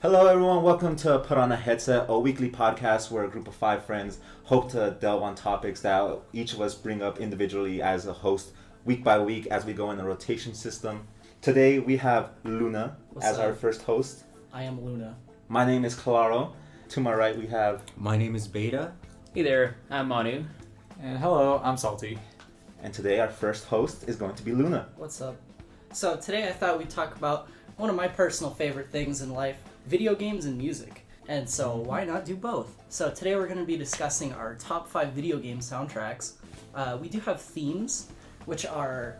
Hello, everyone. Welcome to Put on a Headset, a weekly podcast where a group of 5 friends hope to delve on topics that each of us bring up individually as a host week by week as we go in the rotation system. Today we have Luna as our first host. I am Luna. My name is Claro. To my right we have... My name is Beta. Hey there, I'm Manu. And hello, I'm Salty. And today our first host is going to be Luna. What's up? So today I thought we'd talk about one of my personal favorite things in life, video games and music. And so why not do both? So today we're going to be discussing our top 5 video game soundtracks. We do have themes, which are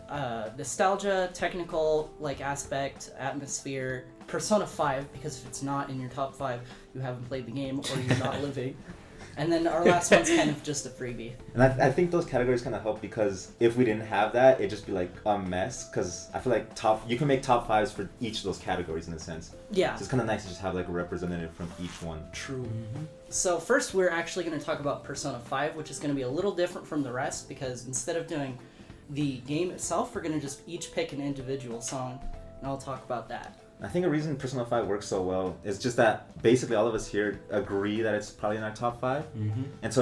nostalgia, technical aspect, atmosphere, Persona 5, because if it's not in your top 5, you haven't played the game or you're not living. And then our last one's kind of just a freebie. And I think those categories kind of help because if we didn't have that, it'd just be like a mess. Because I feel like you can make top 5s for each of those categories in a sense. Yeah. So it's kind of nice to just have like a representative from each one. True. So first we're actually going to talk about Persona 5, which is going to be a little different from the rest because instead of doing the game itself, we're going to just each pick an individual song, and I'll talk about that. I think a reason Persona 5 works so well is just that basically all of us here agree that it's probably in our top 5. Mm-hmm. And so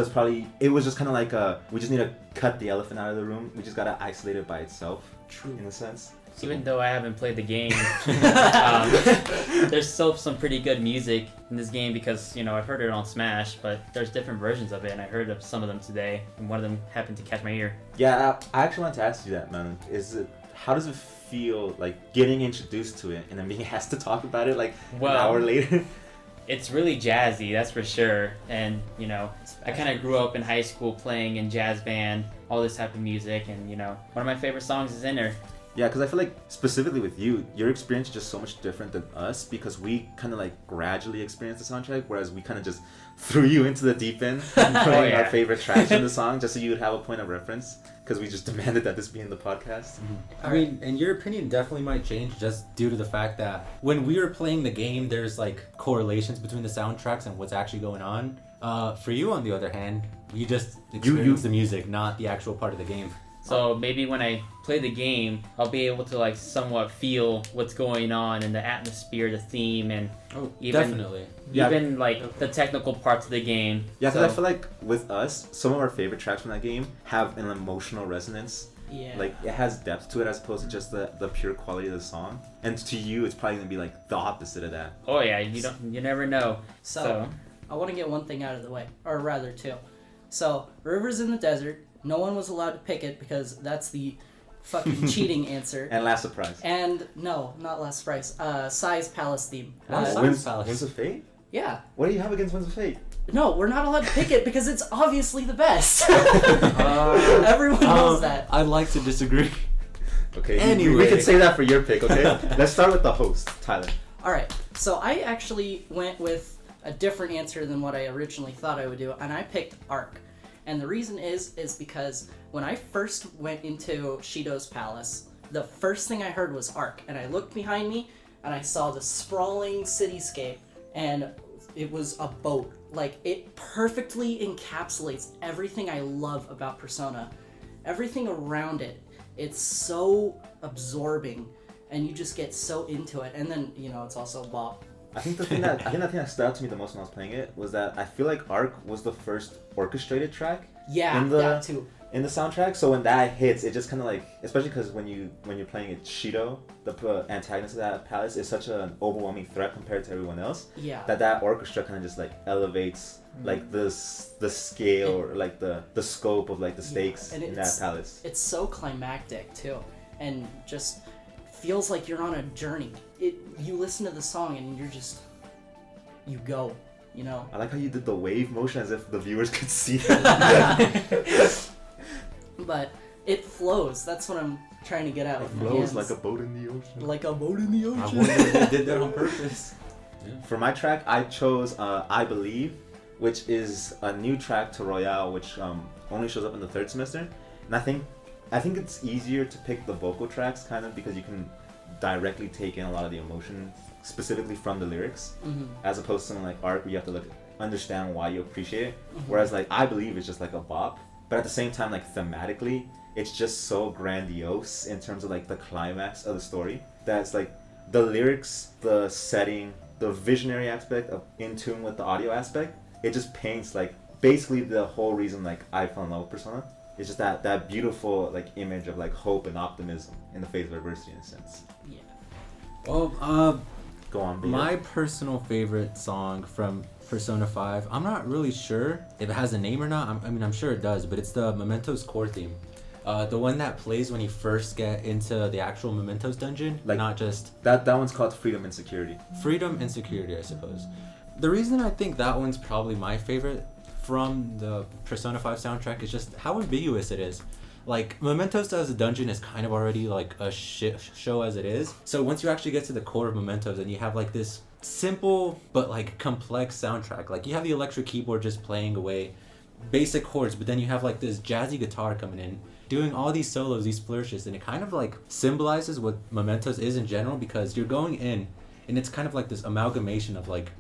it was just kind of like we just need to cut the elephant out of the room. We just got to isolate it by itself. True. In a sense. So, Even though I haven't played the game, there's still some pretty good music in this game because, I've heard it on Smash, but there's different versions of it, and I heard of some of them today, and one of them happened to catch my ear. Yeah, I actually wanted to ask you that, man. How does it feel like getting introduced to it and then being asked to talk about it an hour later? It's really jazzy, that's for sure. And, I kind of grew up in high school playing in jazz band, all this type of music, and, one of my favorite songs is in there. Yeah, because I feel like specifically with you, your experience is just so much different than us because we kind of gradually experienced the soundtrack, whereas we kind of just threw you into the deep end and playing our favorite tracks in the song just so you would have a point of reference because we just demanded that this be in the podcast. Mm-hmm. I mean, and your opinion definitely might change just due to the fact that when we were playing the game, there's correlations between the soundtracks and what's actually going on. For you, on the other hand, you just experience the music, not the actual part of the game. So maybe when I play the game, I'll be able to somewhat feel what's going on and the atmosphere, the theme, and definitely. Even the technical parts of the game. Yeah, because I feel like with us, some of our favorite tracks from that game have an emotional resonance. Yeah. It has depth to it as opposed to just the pure quality of the song. And to you, it's probably gonna be the opposite of that. Oh yeah, you never know. So I want to get one thing out of the way, or rather two. So Rivers in the Desert. No one was allowed to pick it because that's the fucking cheating answer. And last surprise. And no, not last surprise. Sai's Palace theme. Winds of Fate? Yeah. What do you have against Winds of Fate? No, we're not allowed to pick it because it's obviously the best. Everyone knows that. I'd like to disagree. Okay, anyway. We can say that for your pick, okay? Let's start with the host, Tyler. Alright, so I actually went with a different answer than what I originally thought I would do, and I picked Ark. And the reason is because when I first went into Shido's palace, the first thing I heard was Ark, and I looked behind me and I saw the sprawling cityscape, and it was a boat. It perfectly encapsulates everything I love about Persona. Everything around it. It's so absorbing, and you just get so into it. And then, it's also a bop. I think the thing that stood out to me the most when I was playing it was that I feel like Ark was the first orchestrated track. Yeah, that too. In the soundtrack, so when that hits, it just kind of especially because when you're playing it, Shido, the antagonist of that palace, is such an overwhelming threat compared to everyone else. Yeah. That orchestra kind of just elevates the scale or the scope of the stakes in that palace. It's so climactic too, and just feels like you're on a journey. You listen to the song and you go. I like how you did the wave motion as if the viewers could see that. But it flows. That's what I'm trying to get out. It flows like a boat in the ocean. Like a boat in the ocean. I wonder if they did that on purpose. Yeah. For my track, I chose I Believe, which is a new track to Royale, which only shows up in the third semester. And I think it's easier to pick the vocal tracks kind of because you can directly take in a lot of the emotion specifically from the lyrics, as opposed to something like Ark where you have to understand why you appreciate it. Whereas I Believe is just a bop, but at the same time thematically it's just so grandiose in terms of the climax of the story that it's the lyrics, the setting, the visionary aspect of in tune with the audio aspect, it just paints like basically the whole reason like I fell in love with Persona. It's just that beautiful like image of like hope and optimism in the face of adversity in a sense. Yeah. Well, Go on, Vito. my personal favorite song from Persona 5, I'm not really sure if it has a name or not. I'm sure it does, but it's the Mementos core theme. The one that plays when you first get into the actual Mementos dungeon, Like- not just that one's called Freedom and Security. Freedom and Security, I suppose. The reason I think that one's probably my favorite from the Persona 5 soundtrack is just how ambiguous it is. Like, Mementos as a dungeon is kind of already like a shit show as it is. So once you actually get to the core of Mementos and you have like this simple but like complex soundtrack, like you have the electric keyboard just playing away basic chords, but then you have like this jazzy guitar coming in, doing all these solos, these flourishes, and it kind of like symbolizes what Mementos is in general, because you're going in and it's kind of like this amalgamation of like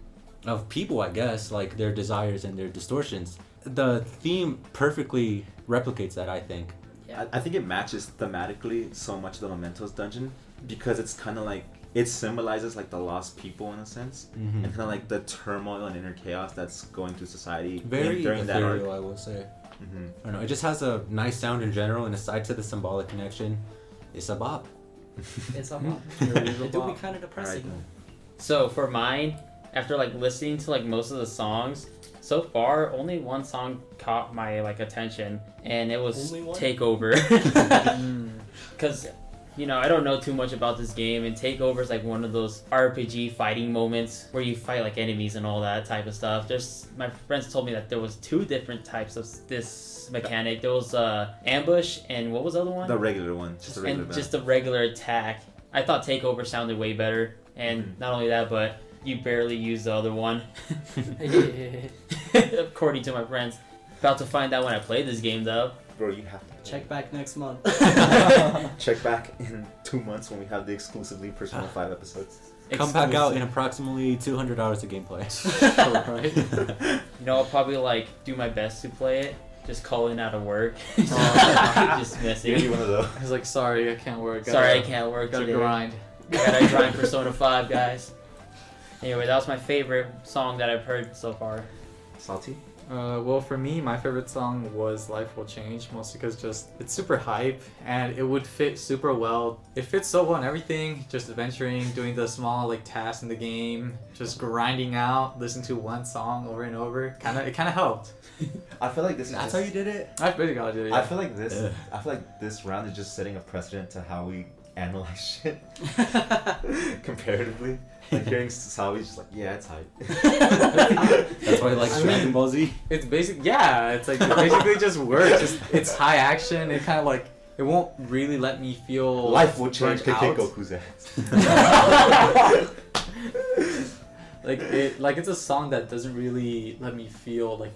of people, I guess, like their desires and their distortions. The theme perfectly replicates that, I think. I think it matches thematically so much the Mementos dungeon because it's kind of like it symbolizes like the lost people in a sense, and kind of like the turmoil and inner chaos that's going through society Very during that arc. ethereal, I will say. Mm-hmm. I don't know, it just has a nice sound in general, and aside to the symbolic connection, it's a bop. It's a lot. It is a It do be bop. kind of depressing. So for mine, after like listening to like most of the songs, so far only one song caught my like attention, and it was Only one? Takeover. Because I don't know too much about this game, and Takeover is like one of those RPG fighting moments where you fight like enemies and all that type of stuff. My friends told me that there was 2 different types of this mechanic. There was ambush, and what was the other one? The regular one, just a regular And just a regular attack. I thought Takeover sounded way better, and not only that, but you barely use the other one. According to my friends. About to find out when I play this game, though. Bro, you have to Check back next month. check back in 2 months when we have the exclusively Persona 5 episodes. Come back out in approximately 200 hours of gameplay. Right? I'll probably like do my best to play it. Just calling out of work. Just You're missing. gonna be one of those. He's like, sorry, I can't work. Sorry, I can't work Gotta today. grind. Gotta grind Persona 5, guys. Anyway, that was my favorite song that I've heard so far. Salty? Well, for me, my favorite song was Life Will Change, mostly because just it's super hype and it would fit super well. It fits so well in everything, just adventuring, doing the small like tasks in the game, just grinding out, listening to one song over and over. It kind of helped. I feel like this is That's just, how you did it? I basically got it. I Yeah. feel like this. Ugh. I feel like this round is just setting a precedent to how we analyze shit comparatively. Like hearing Sawi's just like, yeah, it's hype. That's why I like I Dragon mean- Ball Z. It's it's like it basically just works. It's high action. It kind of like it won't really let me feel Life will change. burnt Kick out. Goku's ass. Like it's a song that doesn't really let me feel like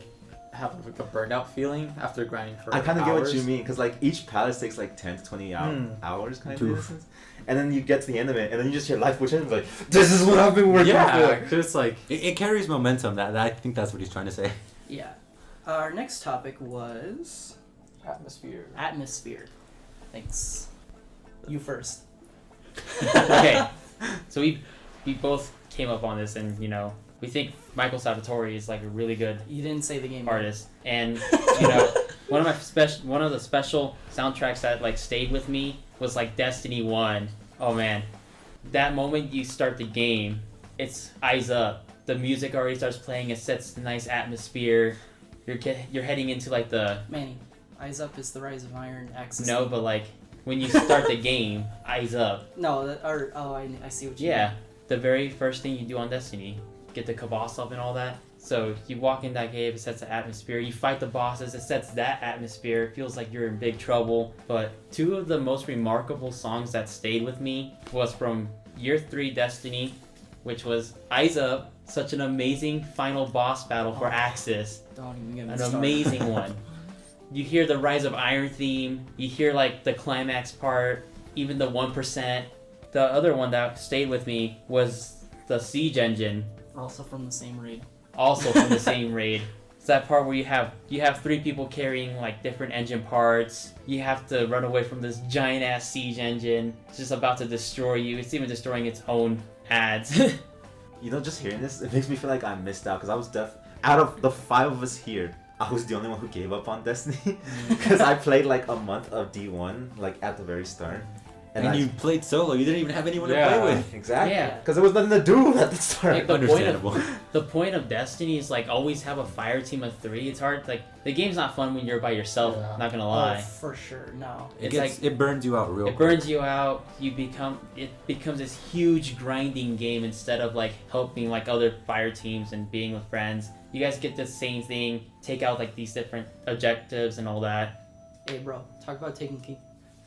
have like a burned out feeling after grinding for I kind of get what you hours. mean, because like each palace takes like 10 to 20 hours kind of in Oof. essence. And then you get to the end of it, and then you just hear Life will change. Like, this is what I've been working Yeah, for. 'cause it's like It carries momentum. That I think that's what he's trying to say. Yeah. Our next topic was atmosphere. atmosphere. Thanks. You first. Okay, so we both came up on this, and we think Michael Salvatore is like a really good You didn't say the game. artist, and one of the special soundtracks that like stayed with me was like Destiny 1. Oh man, that moment you start the game, it's eyes up. The music already starts playing. It sets the nice atmosphere. You're heading into like the Manny, Eyes Up is the Rise of Iron Axis. no, but like when you start the game, eyes up. No, I see what you Yeah, mean. the very first thing you do on Destiny, get the Kaboss up and all that. So you walk in that cave, it sets the atmosphere. You fight the bosses, it sets that atmosphere. It feels like you're in big trouble. But 2 of the most remarkable songs that stayed with me was from Year 3 Destiny, which was Eyes Up, such an amazing final boss battle for Axis. Don't even get me An started. amazing one. You hear the Rise of Iron theme, you hear like the climax part, even the 1%. The other one that stayed with me was the Siege engine, Also from the same raid. also from the same raid. It's that part where you have 3 people carrying like different engine parts. You have to run away from this giant ass siege engine. It's just about to destroy you. It's even destroying its own ads. just hearing this, it makes me feel like I missed out because I was out of the 5 of us here, I was the only one who gave up on Destiny because I played like a month of D1 like at the very start. And you played solo. You didn't even have anyone to Yeah. play with. Exactly. Yeah. Because there was nothing to do at the start. Like, the Understandable. The point of Destiny is like always have a fire team of 3. It's hard. Like the game's not fun when you're by yourself. Yeah. Not gonna Oh, lie. for sure. No. It burns you out real It quick. burns you out. It becomes this huge grinding game instead of like helping like other fire teams and being with friends. You guys get the same thing. Take out like these different objectives and all that. Hey, bro, talk about Taken King.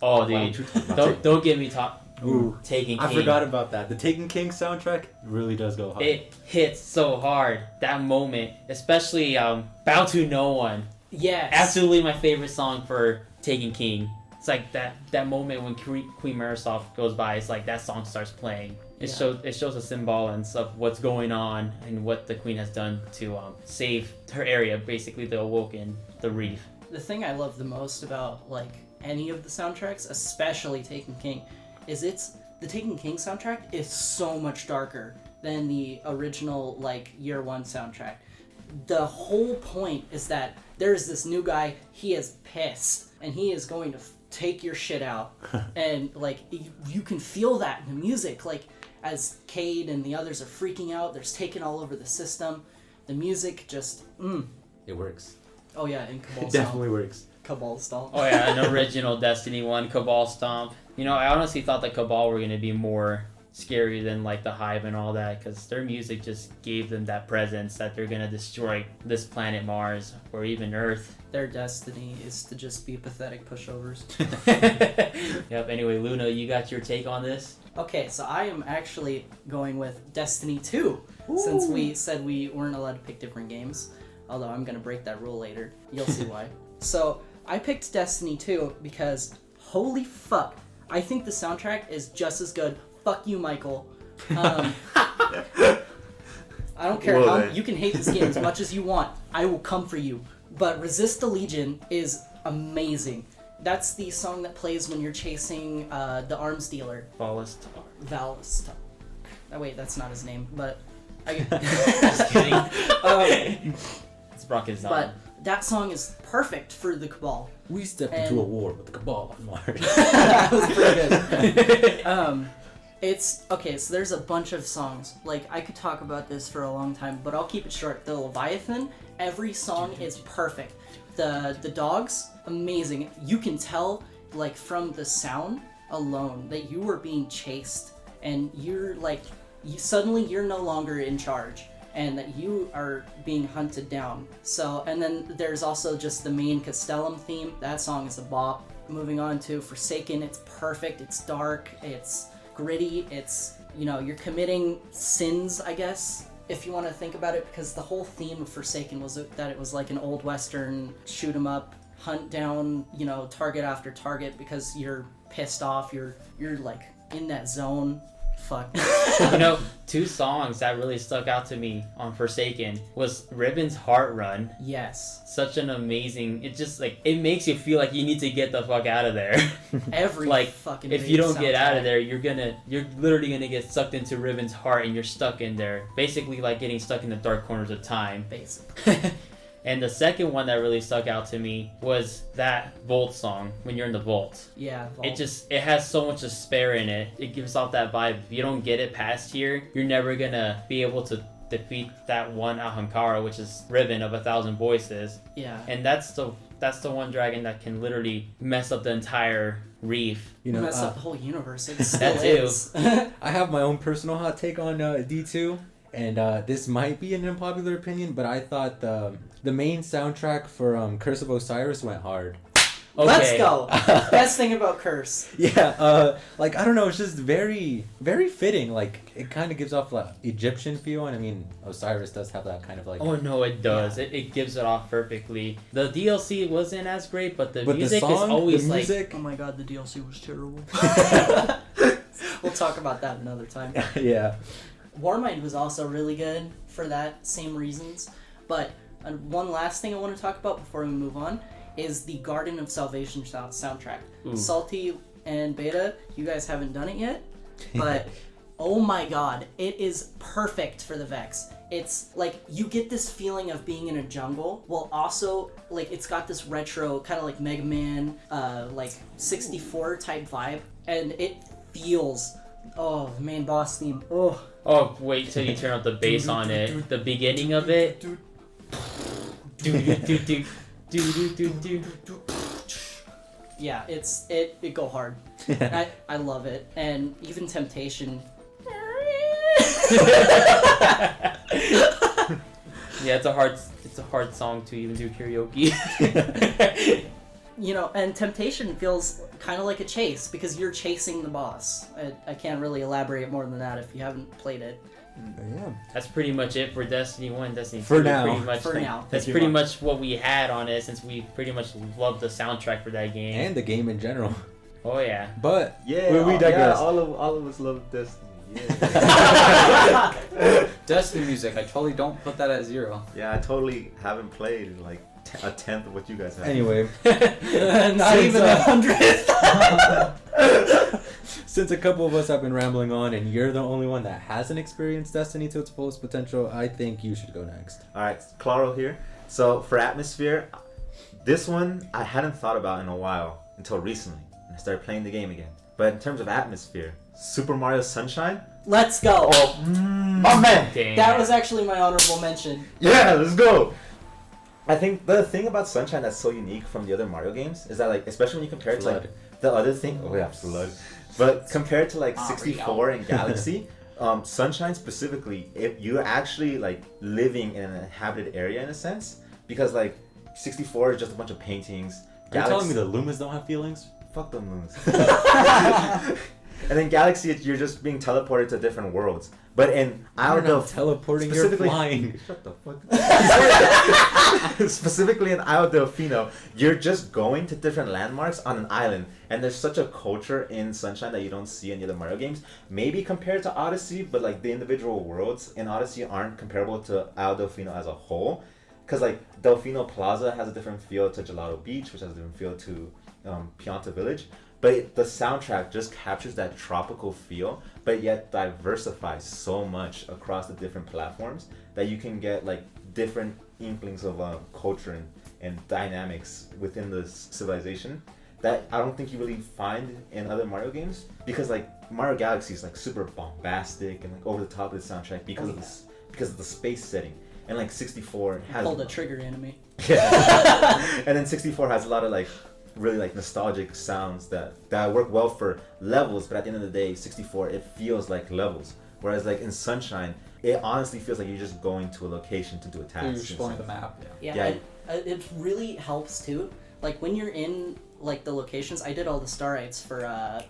Oh, Why dude, don't you talk about don't get me talk. Ooh, Taking King. I forgot about that. The Taken King soundtrack really does go hard. It hits so hard. That moment, especially "Bow to No One." Yes. Absolutely my favorite song for Taken King. It's like that moment when Queen Marisol goes by. It's like that song starts playing. It shows a semblance of what's going on and what the Queen has done to save her area, basically the Awoken, the Reef. The thing I love the most about like any of the soundtracks, especially Taken King, is the Taken King soundtrack is so much darker than the original like Year One soundtrack. The whole point is that there's this new guy, he is pissed, and he is going to take your shit out. And like you can feel that in the music, like as Cade and the others are freaking out, there's taken all over the system. The music just It works. Oh yeah, in Cabal It Stomp. definitely works. Cabal Stomp. Oh yeah, an original Destiny 1 Cabal Stomp. You know, I honestly thought that Cabal were going to be more scary than like the Hive and all that, because their music just gave them that presence that they're going to destroy this planet Mars or even Earth. Their destiny is to just be pathetic pushovers. Yep, anyway, Luna, you got your take on this? Okay, so I am actually going with Destiny 2, since we said we weren't allowed to pick different games. Although I'm going to break that rule later. You'll see why. So, I picked Destiny 2 because, holy fuck, I think the soundtrack is just as good. Fuck you, Michael. I don't care how you can hate this game as much as you want. I will come for you. But Resist the Legion is amazing. That's the song that plays when you're chasing the arms dealer. Valis. Wait, that's not his name, but... Just kidding. It's Brock is But that song is perfect for the Cabal. We stepped into a war with the Cabal on Mars. That was pretty good. It's okay, so there's a bunch of songs. Like, I could talk about this for a long time, but I'll keep it short. The Leviathan, every song is perfect. The dogs, amazing. You can tell, like, from the sound alone that you were being chased, and you're like, suddenly you're no longer in charge, and that you are being hunted down. So, and then there's also just the main Castellum theme. That song is a bop. Moving on to Forsaken, it's perfect. It's dark. It's gritty. It's, you know, you're committing sins, I guess, if you want to think about it, because the whole theme of Forsaken was that it was like an old western shoot 'em up, hunt down, you know, target after target because you're pissed off. You're like in that zone. Fuck. You know, 2 songs that really stuck out to me on Forsaken was Ribbon's Heart Run. Yes. Such an amazing, it just like, it makes you feel like you need to get the fuck out of there. Every like, fucking if you don't get out of soundtrack. there, you're literally gonna get sucked into Ribbon's heart and you're stuck in there. Basically like getting stuck in the dark corners of time. Basically. And the second one that really stuck out to me was that Vault song, when you're in the vault. Yeah. It has so much despair in it. It gives off that vibe. If you don't get it past here, you're never gonna be able to defeat that one Ahankara, which is Ribbon of 1,000 Voices. Yeah. And that's the one dragon that can literally mess up the entire reef. You know, mess up the whole universe. It still That too. is. I have my own personal hot take on D2, and this might be an unpopular opinion, but I thought the main soundtrack for Curse of Osiris went hard. Okay. Let's go. Best thing about Curse. Yeah, like, I don't know, it's just very, very fitting. Like, it kind of gives off like Egyptian feel, and I mean, Osiris does have that kind of like... Oh no, it does. It gives it off perfectly. The DLC wasn't as great, but the But music the song, is always the like... music, Oh my god, the DLC was terrible. We'll talk about that another time. yeah. Warmind was also really good for that same reasons. But one last thing I want to talk about before we move on is the Garden of Salvation soundtrack. Ooh. Salty and Beta, you guys haven't done it yet, but Oh my god, it is perfect for the Vex. It's like you get this feeling of being in a jungle while also like it's got this retro kind of like Mega Man like 64 type vibe, and it feels the main boss theme. Oh, wait till you turn up the bass on it. The beginning of it. Yeah, it go hard. I love it, and even Temptation. Yeah, it's a hard song to even do karaoke. You know, and Temptation feels kind of like a chase because you're chasing the boss. I can't really elaborate more than that if you haven't played it. Yeah. That's pretty much it for Destiny 1, Destiny 2. For now. Pretty much, For now. That's pretty much what we had on it since we pretty much loved the soundtrack for that game. And the game in general. Oh yeah. But Yeah, we digress. Yeah, all of us love Destiny. Yeah. Destiny music, I totally don't put that at 0. Yeah, I totally haven't played like a tenth of what you guys have. Anyway, Not even 100th. since a couple of us have been rambling on and you're the only one that hasn't experienced Destiny to its fullest potential, I think you should go next. All right, Claro here. So for atmosphere, this one I hadn't thought about in a while until recently, and I started playing the game again. But in terms of atmosphere, Super Mario Sunshine. Let's go. My man. Dang. That was actually my honorable mention. Yeah, let's go. I think the thing about Sunshine that's so unique from the other Mario games is that, like, especially when you compare it to like the other thing. Oh yeah, Flood. But compared to like 64 and Galaxy, Sunshine specifically, if you're actually like living in an inhabited area in a sense, because like 64 is just a bunch of paintings. Are you telling me the Lumas don't have feelings? Fuck them moons. And then Galaxy, you're just being teleported to different worlds. But in Isle You're of not teleporting, you're specifically- flying. Shut the fuck up. Specifically in Isle Delfino, you're just going to different landmarks on an island. And there's such a culture in Sunshine that you don't see in the other Mario games. Maybe compared to Odyssey, but like the individual worlds in Odyssey aren't comparable to Isle Delfino as a whole. Because like Delfino Plaza has a different feel to Gelato Beach, which has a different feel to Pianta Village. But the soundtrack just captures that tropical feel, but yet diversifies so much across the different platforms that you can get like different inklings of culture and dynamics within the civilization that I don't think you really find in other Mario games, because like Mario Galaxy is like super bombastic and like over the top of the soundtrack because of the space setting, and like 64 has Pulled a trigger enemy. yeah. And then 64 has a lot of like really like nostalgic sounds that work well for levels, but at the end of the day 64 it feels like levels, whereas like in Sunshine it honestly feels like you're just going to a location to do a task. You're exploring the map. Yeah. And, it really helps too. Like when you're in like the locations, I did all the star rights for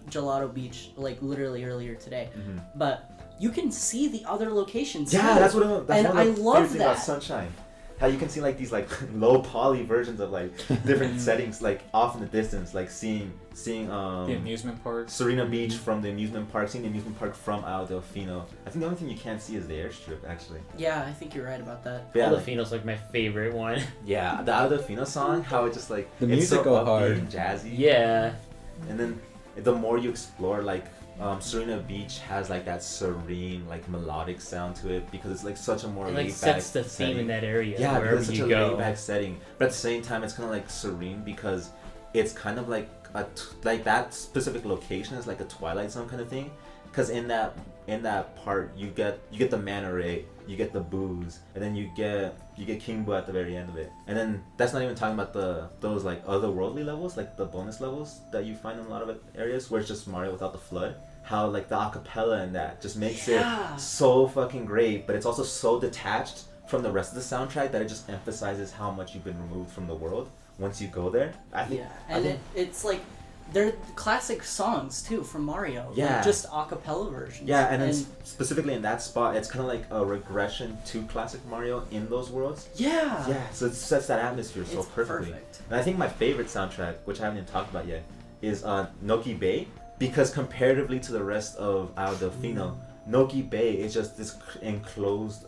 Gelato Beach like literally earlier today, but you can see the other locations. Yeah, too. that's one And of I the love favorite things about that. Sunshine. How you can see like these like low poly versions of like different settings like off in the distance, like seeing The amusement park. Serena Beach from the amusement park, seeing the amusement park from Isle Delfino. I think the only thing you can't see is the airstrip actually. Yeah, I think you're right about that. But yeah, like, Delfino's like my favorite one. yeah, the Isle Delfino song, how it just like The it's music so go upbeat hard. and jazzy. Yeah. And then the more you explore, like Serena Beach has like that serene, like melodic sound to it because it's like such a more It laid like back sets the theme setting. in that area. Yeah, wherever because it's such you a go. laid back setting, but at the same time it's kind of like serene because it's kind of like like that specific location is like a Twilight Zone kind of thing. Because in that part you get the manta ray, you get the booze, and then you get King Boo at the very end of it. And then that's not even talking about those like otherworldly levels, like the bonus levels that you find in a lot of areas where it's just Mario without the FLUDD. How like the acapella and that just makes it so fucking great, but it's also so detached from the rest of the soundtrack that it just emphasizes how much you've been removed from the world once you go there. I think, it's like they're classic songs too from Mario. Yeah. Like, just a cappella versions. yeah, and then specifically in that spot, it's kind of like a regression to classic Mario in those worlds. yeah. Yeah, so it sets that atmosphere so It's perfectly. perfect. And I think my favorite soundtrack, which I haven't even talked about yet, is Noki Bay, because comparatively to the rest of Isle Delfino, Noki Bay is just this enclosed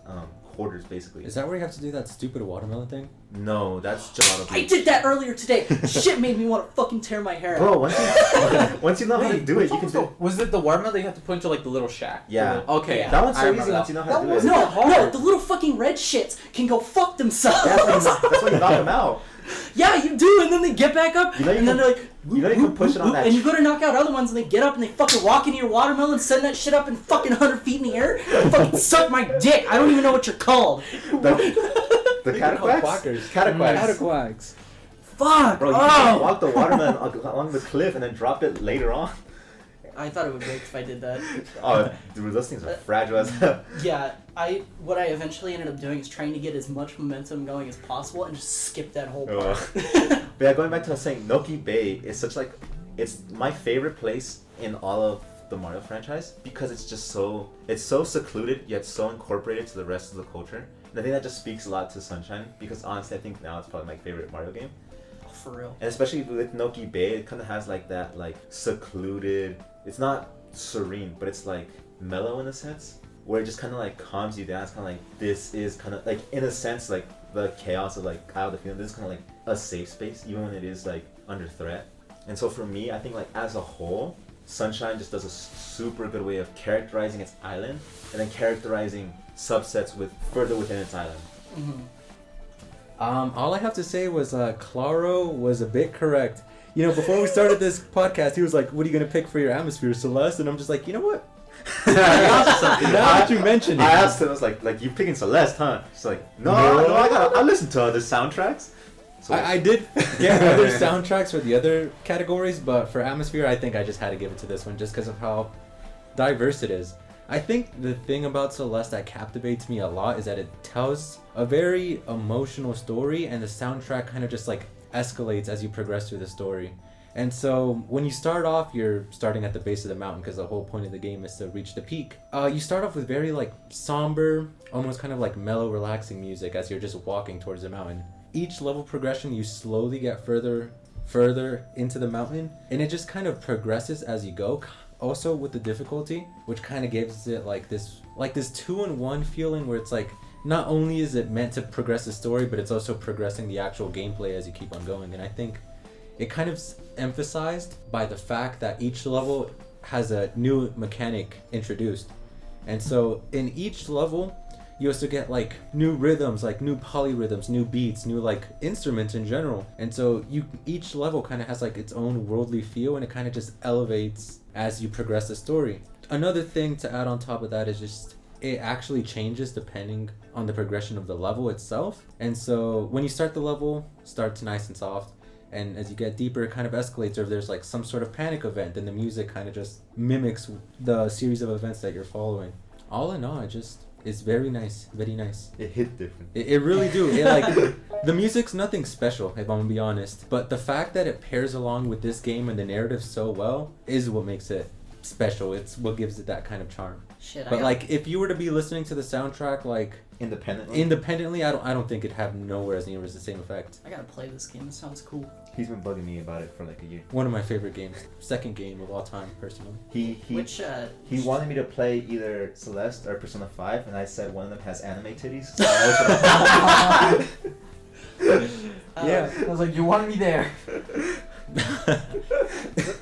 hoarders basically. Is that where you have to do that stupid watermelon thing? No, that's Gelato I Beach. did that earlier today. Shit made me want to fucking tear my hair out. Bro, once you know how to do it, you can do it. Was it the watermelon that you have to put into like the little shack? Yeah. Okay. Yeah. That one's I so remember easy that. once you know how to do That it. No, the little fucking red shits can go fuck themselves. That's when you knock them out. Yeah, you do, and then they get back up, You know you and then can- they're like, you know you can push it on that and you go to knock out other ones, and they get up and they fucking walk into your watermelon, send that shit up in fucking 100 feet in the air, and fucking suck my dick. I don't even know what you're called. The cataquacks? Cataquacks. Cataquacks. Fuck. Bro, you can walk the watermelon along the cliff and then drop it later on. I thought it would break if I did that. Oh, dude, those things are fragile as hell. Yeah, what I eventually ended up doing is trying to get as much momentum going as possible and just skip that whole part. But yeah, going back to what I was saying, Noki Bay is such like, it's my favorite place in all of the Mario franchise because it's just so secluded yet so incorporated to the rest of the culture. And I think that just speaks a lot to Sunshine because honestly I think now it's probably my favorite Mario game. For real. And especially with Noki Bay, it kind of has like that like secluded, it's not serene, but it's like mellow in a sense, where it just kind of like calms you down. It's kind of like, this is kind of like, in a sense, like the chaos of like Isle of the Field, this is kind of like a safe space, even when it is like under threat. And so for me, I think like as a whole, Sunshine just does a super good way of characterizing its island and then characterizing subsets with further within its island. Mm-hmm. All I have to say was Claro was a bit correct. You know, before we started this podcast, he was like, "What are you gonna pick for your atmosphere, Celeste?" And I'm just like, you know what? Now that you mentioned it, I asked him, I was like, you picking Celeste, huh? She's like, no, I listen to other soundtracks. So I did get other soundtracks for the other categories, but for atmosphere, I think I just had to give it to this one just because of how diverse it is. I think the thing about Celeste that captivates me a lot is that it tells a very emotional story, and the soundtrack kind of just like escalates as you progress through the story. And so when you start off, you're starting at the base of the mountain because the whole point of the game is to reach the peak. You start off with very like somber, almost kind of like mellow, relaxing music as you're just walking towards the mountain. Each level progression, you slowly get further into the mountain, and it just kind of progresses as you go. Also with the difficulty, which kind of gives it like this 2-in-1 feeling where it's like, not only is it meant to progress the story, but it's also progressing the actual gameplay as you keep on going. And I think it kind of emphasized by the fact that each level has a new mechanic introduced. And so in each level, you also get like new rhythms, like new polyrhythms, new beats, new like instruments in general. And so each level kind of has like its own worldly feel, and it kind of just elevates as you progress the story. Another thing to add on top of that is just it actually changes depending on the progression of the level itself. And so when you start the level, starts nice and soft, and as you get deeper, it kind of escalates, or if there's like some sort of panic event, then the music kind of just mimics the series of events that you're following. All in all, it's very nice, very nice. it hit different. It really do. It like the music's nothing special, if I'm gonna be honest. But the fact that it pairs along with this game and the narrative so well is what makes it special. It's what gives it that kind of charm. Shit, But like, if you were to be listening to the soundtrack like independently, I don't think it'd have nowhere as near as the same effect. I gotta play this game. It sounds cool. He's been bugging me about it for like a year. One of my favorite games, second game of all time, personally. He wanted me to play either Celeste or Persona 5, and I said one of them has anime titties. So I Yeah. I was like, you wanted me there.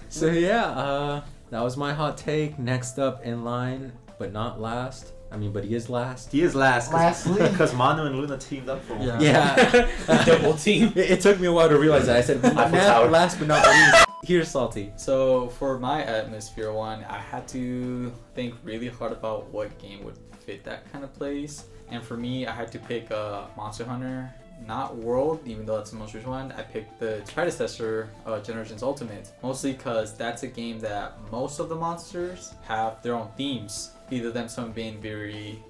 So yeah, that was my hot take. Next up in line, but not last. But he is last. He is last. Lastly. Because Manu and Luna teamed up for him. Yeah. Double team. It took me a while to realize that. I said, last but not least, here's Salty. So for my atmosphere one, I had to think really hard about what game would fit that kind of place. And for me, I had to pick Monster Hunter, not World, even though that's the most recent one. I picked the predecessor, Generations Ultimate, mostly because that's a game that most of the monsters have their own themes. Either them some being very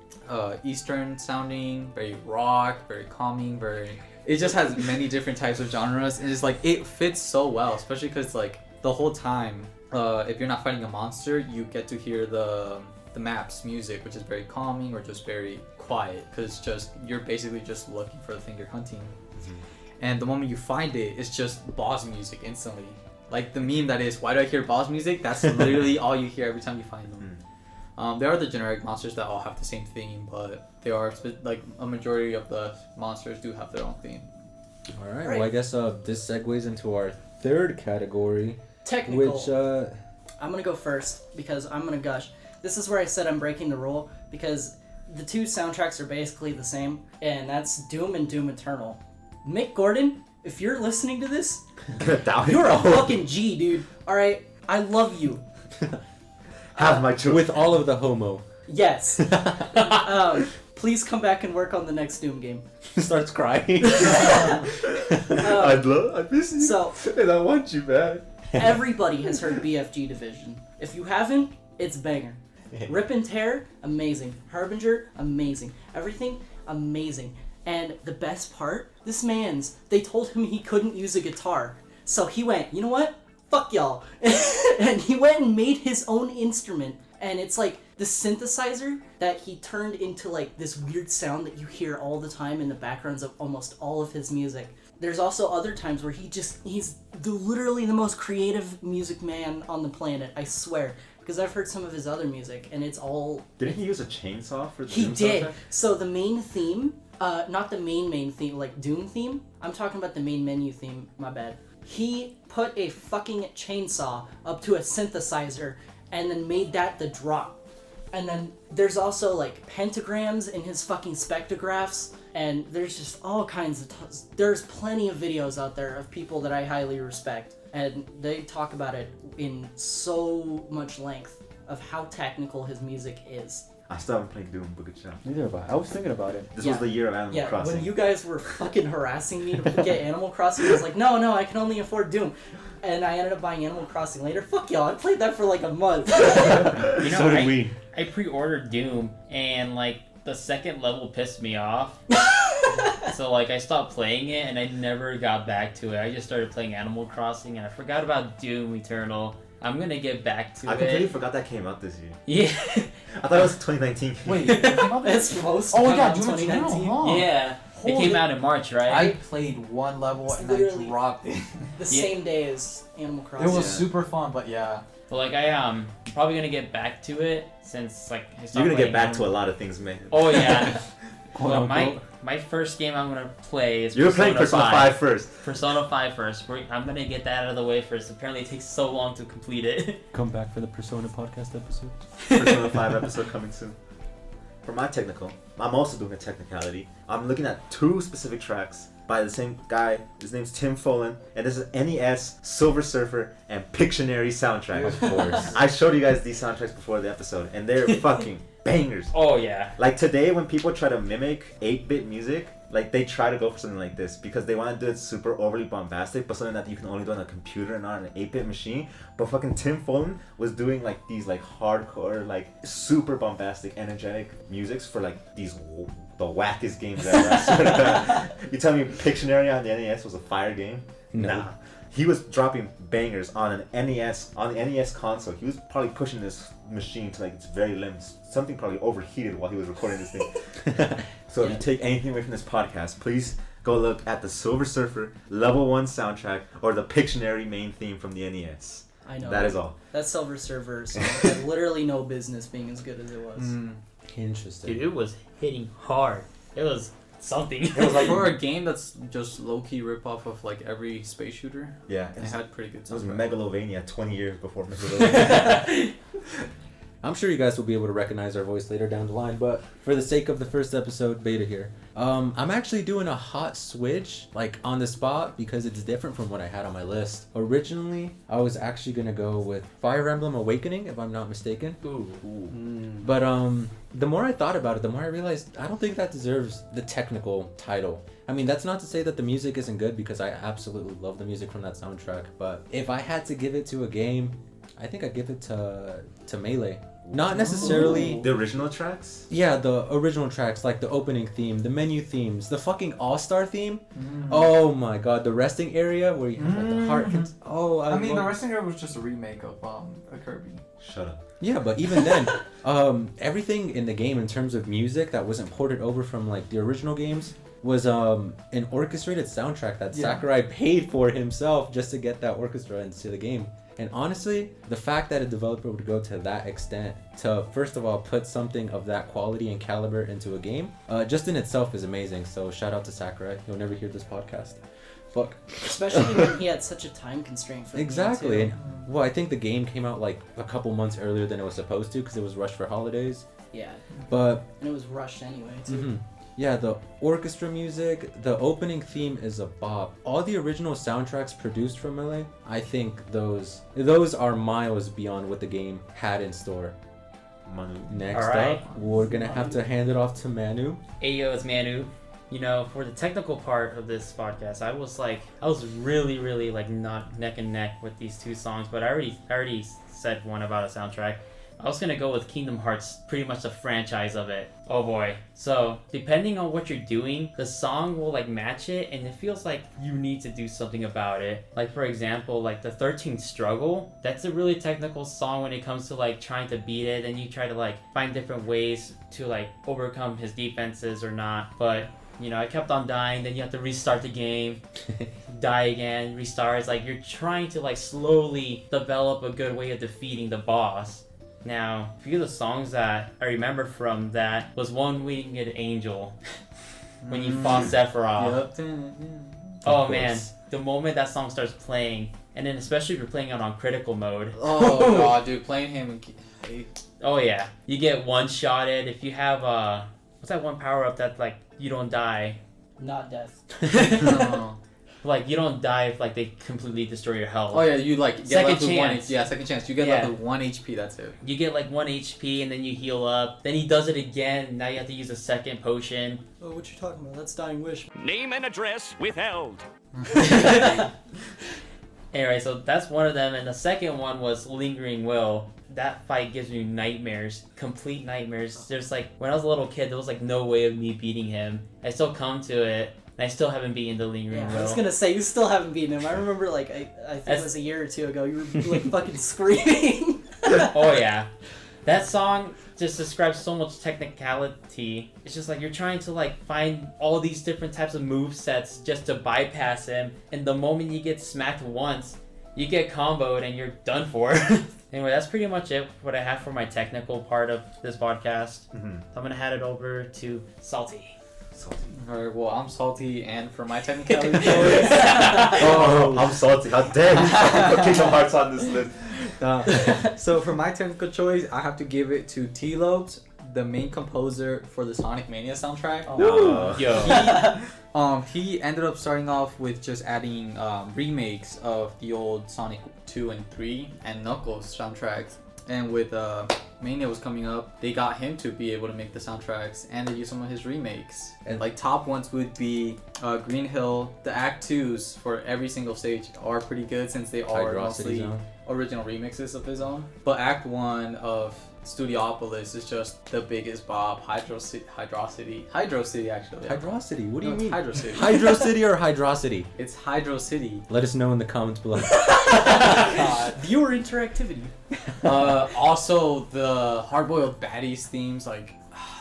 Eastern sounding, very rock, very calming, it just has many different types of genres, and it's like it fits so well, especially because like the whole time, if you're not fighting a monster, you get to hear the map's music, which is very calming or just very quiet, because you're basically just looking for the thing you're hunting. Mm-hmm. And the moment you find it, it's just boss music instantly. Like the meme that is, why do I hear boss music? That's literally all you hear every time you find them. They are the generic monsters that all have the same theme, but they are like a majority of the monsters do have their own theme. All right. Right. Well, I guess this segues into our third category, Technical. which I'm gonna go first because I'm gonna gush. This is where I said I'm breaking the rule because the two soundtracks are basically the same, and that's Doom and Doom Eternal. Mick Gordon, if you're listening to this, you're a fucking G, dude. All right, I love you. Have my children. with all of the homo, Yes. Please come back and work on the next Doom game. starts crying. I miss you. So And I want you back. everybody has heard BFG Division. If you haven't, it's banger. Rip and Tear, amazing. Harbinger, amazing. Everything, amazing. And the best part, they told him he couldn't use a guitar. So he went, you know what? Fuck y'all. And he went and made his own instrument. And it's like the synthesizer that he turned into like this weird sound that you hear all the time in the backgrounds of almost all of his music. There's also other times where he's literally the most creative music man on the planet, I swear. Because I've heard some of his other music, and it's all... Didn't he use a chainsaw for the He Doom did. soundtrack? So the main theme, not the main theme, like Doom theme. I'm talking about the main menu theme, my bad. He put a fucking chainsaw up to a synthesizer and then made that the drop. And then there's also like pentagrams in his fucking spectrographs, and there's just all kinds of... there's plenty of videos out there of people that I highly respect, and they talk about it in so much length of how technical his music is. I still haven't played Doom, but good job. Neither have I. I was thinking about it. This Yeah. was the year of Animal Yeah, Crossing. when you guys were fucking harassing me to get Animal Crossing, I was like, no, I can only afford Doom. And I ended up buying Animal Crossing later. Fuck y'all, I played that for like a month. You know, So did we. I pre-ordered Doom, and like the second level pissed me off. So like I stopped playing it, and I never got back to it. I just started playing Animal Crossing, and I forgot about Doom Eternal. I'm gonna get back to I completely it. forgot that came out this year. Yeah, I thought it was 2019. Wait, it came out It's supposed to Oh come yeah, out in Doom Eternal, 2019. huh? yeah. It Holy- came out in March, right? I played one level It's and literally- I dropped it. The Yeah. same day as Animal It Crossing. was Yeah. super fun, but yeah. But like I probably gonna get back to it since like I stopped You're gonna playing get back to a Animal- lot of things, man. Oh yeah. Quote Well, unquote. my first game I'm gonna play is You're playing Persona 5 first. Persona 5 first. I'm gonna get that out of the way first. Apparently it takes so long to complete it. Come back for the Persona podcast episode. Persona 5 episode coming soon. For my technical, I'm also doing a technicality. I'm looking at two specific tracks by the same guy. His name's Tim Follin, and this is NES, Silver Surfer, and Pictionary soundtrack. Of course. I showed you guys these soundtracks before the episode, and they're fucking bangers. Oh yeah. Like today, when people try to mimic 8-bit music, like they try to go for something like this because they want to do it super overly bombastic, but something that you can only do on a computer and not on an 8-bit machine. But fucking Tim Follin was doing like these like hardcore, like super bombastic, energetic musics for like these the wackest games ever. I swear to God. You tell me Pictionary on the NES was a fire game? No. Nah. He was dropping bangers on an NES, on the NES console. He was probably pushing this machine to like its very limits. Something probably overheated while he was recording this thing. So if you take anything away from this podcast, please go look at the Silver Surfer Level 1 soundtrack or the Pictionary main theme from the NES. I know. That is all. That Silver Surfer song had literally no business being as good as it was. Interesting. Dude, it was hitting hard. It was something. It was like for a game that's just low-key rip-off of like every space shooter, Yeah, it had pretty good it was soundtrack. Megalovania 20 years before Megalovania. I'm sure you guys will be able to recognize our voice later down the line, but for the sake of the first episode, Beta here. I'm actually doing a hot switch, like on the spot, because it's different from what I had on my list. Originally, I was actually gonna go with Fire Emblem Awakening, if I'm not mistaken. But the more I thought about it, the more I realized I don't think that deserves the technical title. I mean, that's not to say that the music isn't good, because I absolutely love the music from that soundtrack. But if I had to give it to a game, I think I'd give it to Melee. Not necessarily... The original tracks? Yeah, the original tracks, like the opening theme, the menu themes, the fucking All-Star theme. Oh my god, the resting area where you have like the heart... I mean, the love- Wrestling Area was just a remake of a Kirby. Shut up. Yeah, but even then, everything in the game in terms of music that wasn't ported over from like the original games was an orchestrated soundtrack that Yeah. Sakurai paid for himself just to get that orchestra into the game. And honestly, the fact that a developer would go to that extent to, first of all, put something of that quality and caliber into a game, just in itself is amazing. So shout out to Sakurai. He'll never hear this podcast. Fuck. Especially when he had such a time constraint for the Exactly. game, And, well, I think the game came out like a couple months earlier than it was supposed to because it was rushed for holidays. too. Yeah, But and it was rushed anyway, too. mhm. Yeah, the orchestra music, the opening theme is a bop. All the original soundtracks produced from Melee, I think those are miles beyond what the game had in store. Manu. Next Alright. up, we're gonna have to hand it off to Manu. Ayo, it's Manu. You know, for the technical part of this podcast, I was really like not neck and neck with these two songs, but I already said one about a soundtrack. I was gonna go with Kingdom Hearts, pretty much the franchise of it. Oh boy. So, depending on what you're doing, the song will like match it, and it feels like you need to do something about it. Like, for example, like the 13th Struggle, that's a really technical song when it comes to like trying to beat it, and you try to like find different ways to like overcome his defenses or not. But, you know, I kept on dying, then you have to restart the game, die again, restart. It's like you're trying to like slowly develop a good way of defeating the boss. Now, a few of the songs that I remember from that was One Winged Angel, when you fought Sephiroth. Oh man, the moment that song starts playing, and then especially if you're playing it on critical mode. Oh god, dude, playing him. Oh yeah, you get one-shotted. If you have what's that one power-up that like you don't die? Not death. Oh. Like you don't die if like they completely destroy your health. Oh yeah, you like get Second left with one. chance. Yeah, second chance. You get Yeah. left with 1 HP. That's it. You get like 1 HP and then you heal up. Then he does it again. Now you have to use a second potion. Oh, what you talking about? That's Dying Wish. Name and address withheld. Anyway, so that's one of them, and the second one was Lingering Will. That fight gives me nightmares, complete nightmares. There's like, when I was a little kid, there was like no way of me beating him. I still come to it, and I still haven't beaten the Lingering Yeah, Will. I was gonna say, you still haven't beaten him. I remember, like, I think it was a year or two ago, you were, like, fucking screaming. Oh yeah. That song just describes so much technicality. It's just like you're trying to like find all these different types of move sets just to bypass him, and the moment you get smacked once, you get comboed and you're done for. Anyway, that's pretty much it what I have for my technical part of this podcast. Mm-hmm. So I'm gonna hand it over to Salty. Alright, well, I'm salty, and for my technicality choice, Oh, I'm salty. How dare you put Kingdom Hearts on this list? so for my technical choice, I have to give it to T-Lopes, the main composer for the Sonic Mania soundtrack. Oh. Yo. He ended up starting off with just adding remakes of the old Sonic 2 and 3 and Knuckles soundtracks. And with Mania was coming up, they got him to be able to make the soundtracks, and they used some of his remakes. And like top ones would be Green Hill. The Act 2s for every single stage are pretty good since they are Hydrocity mostly Zone. original remixes of his own. But Act 1 of Studiopolis is just the biggest bop. Hydrocity actually. Yeah. Hydrocity, what do you No, it's mean? Hydrocity. Hydrocity or Hydrocity? It's Hydrocity. Let us know in the comments below. God. Viewer interactivity. Also, the Hard-Boiled Baddies themes, like,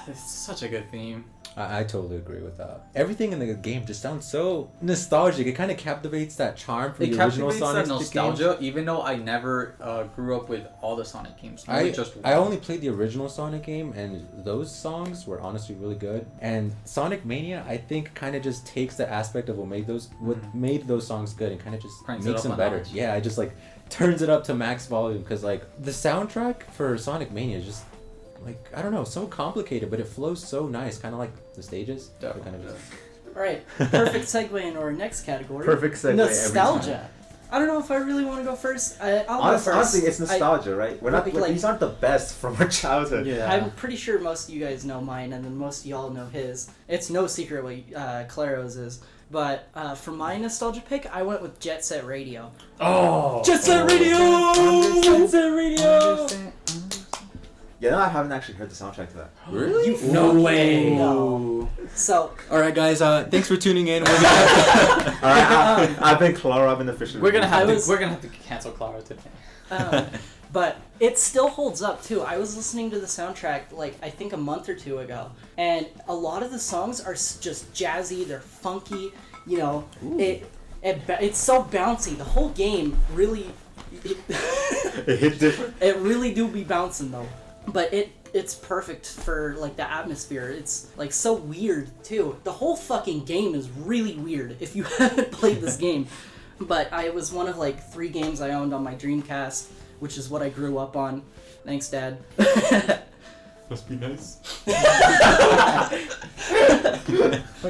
it's such a good theme. I totally agree with that. Everything in the game just sounds so nostalgic. It kind of captivates that charm from It the original captivates Sonic that nostalgia, even though I never grew up with all the Sonic games. Maybe just I one. only played the original Sonic game, and those songs were honestly really good. And Sonic Mania, I think, kind of just takes the aspect of what made those songs good, and kind of just Cranks it makes up them a better. notch. Yeah, I just like turns it up to max volume because like the soundtrack for Sonic Mania is just like, I don't know, so complicated, but it flows so nice, kind of like the stages. Definitely. Kind of just, Alright, perfect segue into our next category. Perfect segue every Nostalgia. I don't know if I really want to go first. I'll go first. Honestly, it's nostalgia, right? We're not. like- These aren't the best from our childhood. Yeah. I'm pretty sure most of you guys know mine, and then most of y'all know his. It's no secret what Claro's is. But for my nostalgia pick, I went with Jet Set Radio. Oh. Jet Set Radio! Jet Set Radio! Yeah, no, I haven't actually heard the soundtrack to that. really? No way. No. So, All right, guys. Thanks for tuning in. We're gonna All right, I've been Clara. I've been officially. We're gonna have I was- to cancel Clara today. but it still holds up too. I was listening to the soundtrack like I think a month or two ago, and a lot of the songs are just jazzy. They're funky. You know, it's so bouncy. The whole game really, It hit different. It really do be bouncing though, but it's perfect for like the atmosphere. It's like so weird too. The whole fucking game is really weird if you haven't played this game. But it was one of like 3 games I owned on my Dreamcast, which is what I grew up on. Thanks, Dad. Must be nice. Look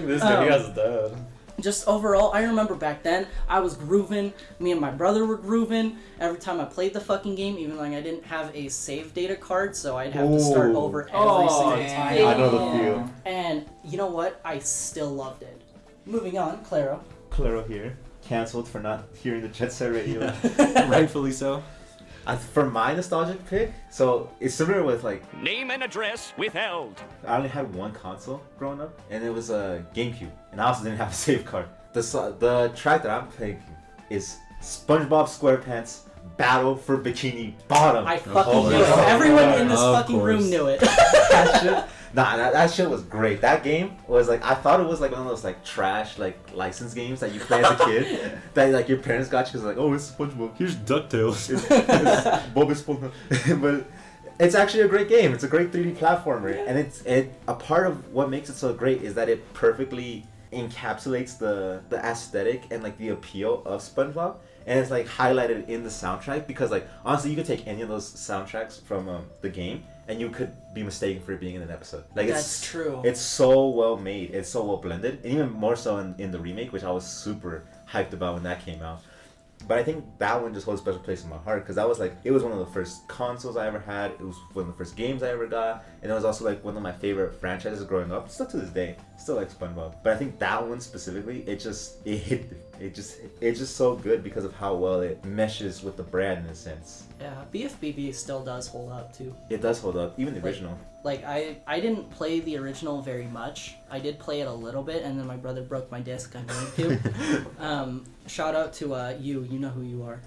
at this guy, he has a dad. Just overall, I remember back then, I was grooving. Me and my brother were grooving. Every time I played the fucking game, even though I didn't have a save data card, so I'd have to start over every single time. I know the feel. And you know what? I still loved it. Moving on, Claro. Claro here. Cancelled for not hearing the Jet Set Radio. Rightfully so. For my nostalgic pick, so it's similar with like Name and address withheld. I only had one console growing up, and it was a GameCube, and I also didn't have a save card. The track that I'm picking is SpongeBob SquarePants Battle for Bikini Bottom. I fucking knew it. Everyone in this Of fucking course. room knew it. That shit, that shit was great. That game was like, I thought it was like one of those like trash like license games that you play as a kid that like your parents got you because like, oh, it's SpongeBob. Here's DuckTales. It's Bob Esponja. But it's actually a great game. It's a great 3D platformer, and a part of what makes it so great is that it perfectly encapsulates the aesthetic and like the appeal of SpongeBob, and it's like highlighted in the soundtrack because like honestly you could take any of those soundtracks from the game and you could be mistaken for it being in an episode. Like That's true. It's so well made. It's so well blended, and even more so in the remake, which I was super hyped about when that came out. But I think that one just holds a special place in my heart because that was like, it was one of the first consoles I ever had. It was one of the first games I ever got, and it was also like one of my favorite franchises growing up. Still to this day, still like SpongeBob. But I think that one specifically, it just so good because of how well it meshes with the brand in a sense. Yeah, BFBB still does hold up too. It does hold up, even the Like- original. Like I didn't play the original very much. I did play it a little bit, and then my brother broke my disc on GameCube. Shout out to you know who you are.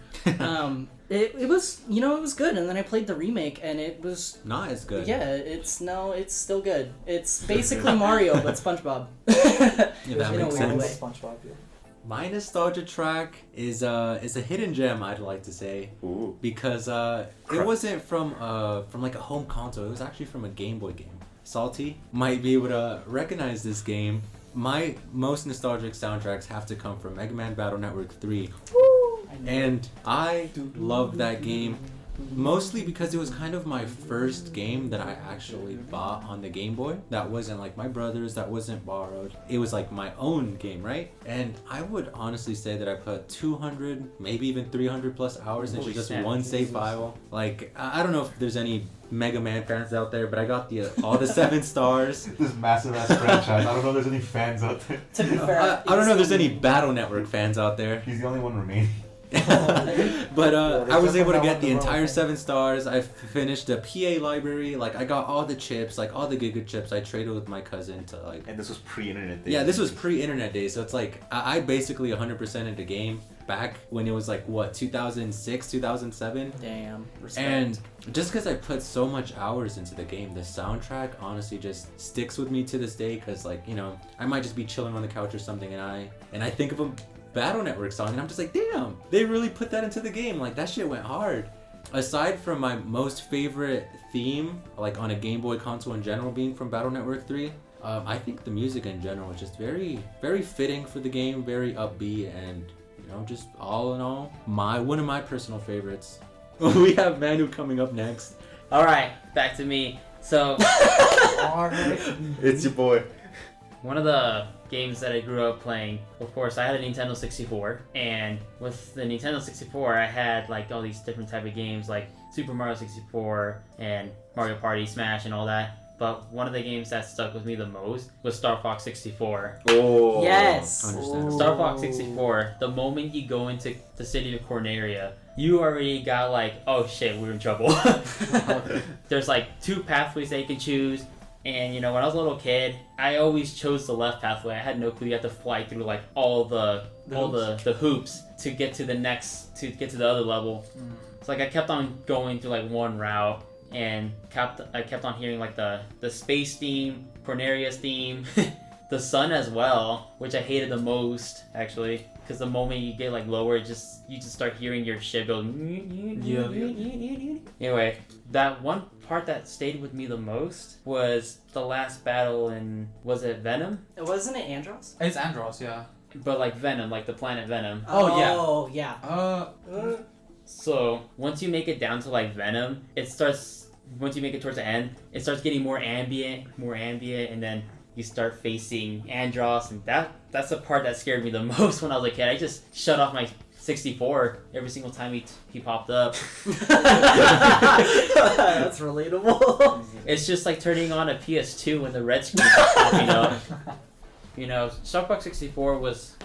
It was, you know, it was good, and then I played the remake, and it was Not as good. yeah, it's still good. It's basically Mario but SpongeBob. That In a makes weird sense. way. SpongeBob, yeah. My nostalgia track is a hidden gem, I'd like to say, Ooh. because it wasn't from like a home console. It was actually from a Game Boy game. Salty might be able to recognize this game. My most nostalgic soundtracks have to come from Mega Man Battle Network 3, and I love that game. Mostly because it was kind of my first game that I actually bought on the Game Boy. That wasn't like my brother's, that wasn't borrowed. It was like my own game, right? And I would honestly say that I put 200, maybe even 300 plus hours into Holy just snap, one save Jesus. file. Like, I don't know if there's any Mega Man fans out there, but I got all the 7 stars. This massive ass franchise. I don't know if there's any fans out there. To be fair, I don't know if there's any Battle Network fans out there. He's the only one remaining. But I was able to get the entire row. 7 stars. I finished the PA library. Like, I got all the chips, like all the Giga chips. I traded with my cousin to like. And this was pre-internet days. Yeah, this was pre-internet days, so it's like I basically 100% in the game back when it was like what 2006, 2007. damn. Respect. And just because I put so much hours into the game, the soundtrack honestly just sticks with me to this day. Because like, you know, I might just be chilling on the couch or something, and I think of a Battle Network song, and I'm just like, damn, they really put that into the game. Like, that shit went hard. Aside from my most favorite theme, like on a Game Boy console in general, being from Battle Network 3, I think the music in general is just very, very fitting for the game, very upbeat, and you know, just all in all, one of my personal favorites. We have Manu coming up next. All right, back to me. So It's your boy. one of the games that I grew up playing, of course, I had a Nintendo 64, and with the Nintendo 64, I had like all these different type of games like Super Mario 64 and Mario Party, Smash, and all that. But one of the games that stuck with me the most was Star Fox 64. Oh. Yes. Understand. Star Fox 64, the moment you go into the city of Corneria, you already got like, oh shit, we're in trouble. There's like 2 pathways that you can choose. And you know, when I was a little kid, I always chose the left pathway. I had no clue you had to fly through like all the hoops to get to the other level. It's like I kept on going through like one route, and I kept on hearing like the space theme, Corneria's theme, The sun as well, which I hated the most actually, because the moment you get like lower, you just start hearing your shit go. Anyway, that one part that stayed with me the most was the last battle in, was it Venom? Wasn't it Andros? It's Andros, yeah. But like Venom, like the planet Venom. Oh yeah. So once you make it down to like Venom, it starts. Once you make it towards the end, it starts getting more ambient, and then you start facing Andros, and that's the part that scared me the most when I was a kid. I just shut off my 64 every single time he popped up. That's relatable. It's just like turning on a PS2 when the red screen is popping up. You know, Star Fox 64 was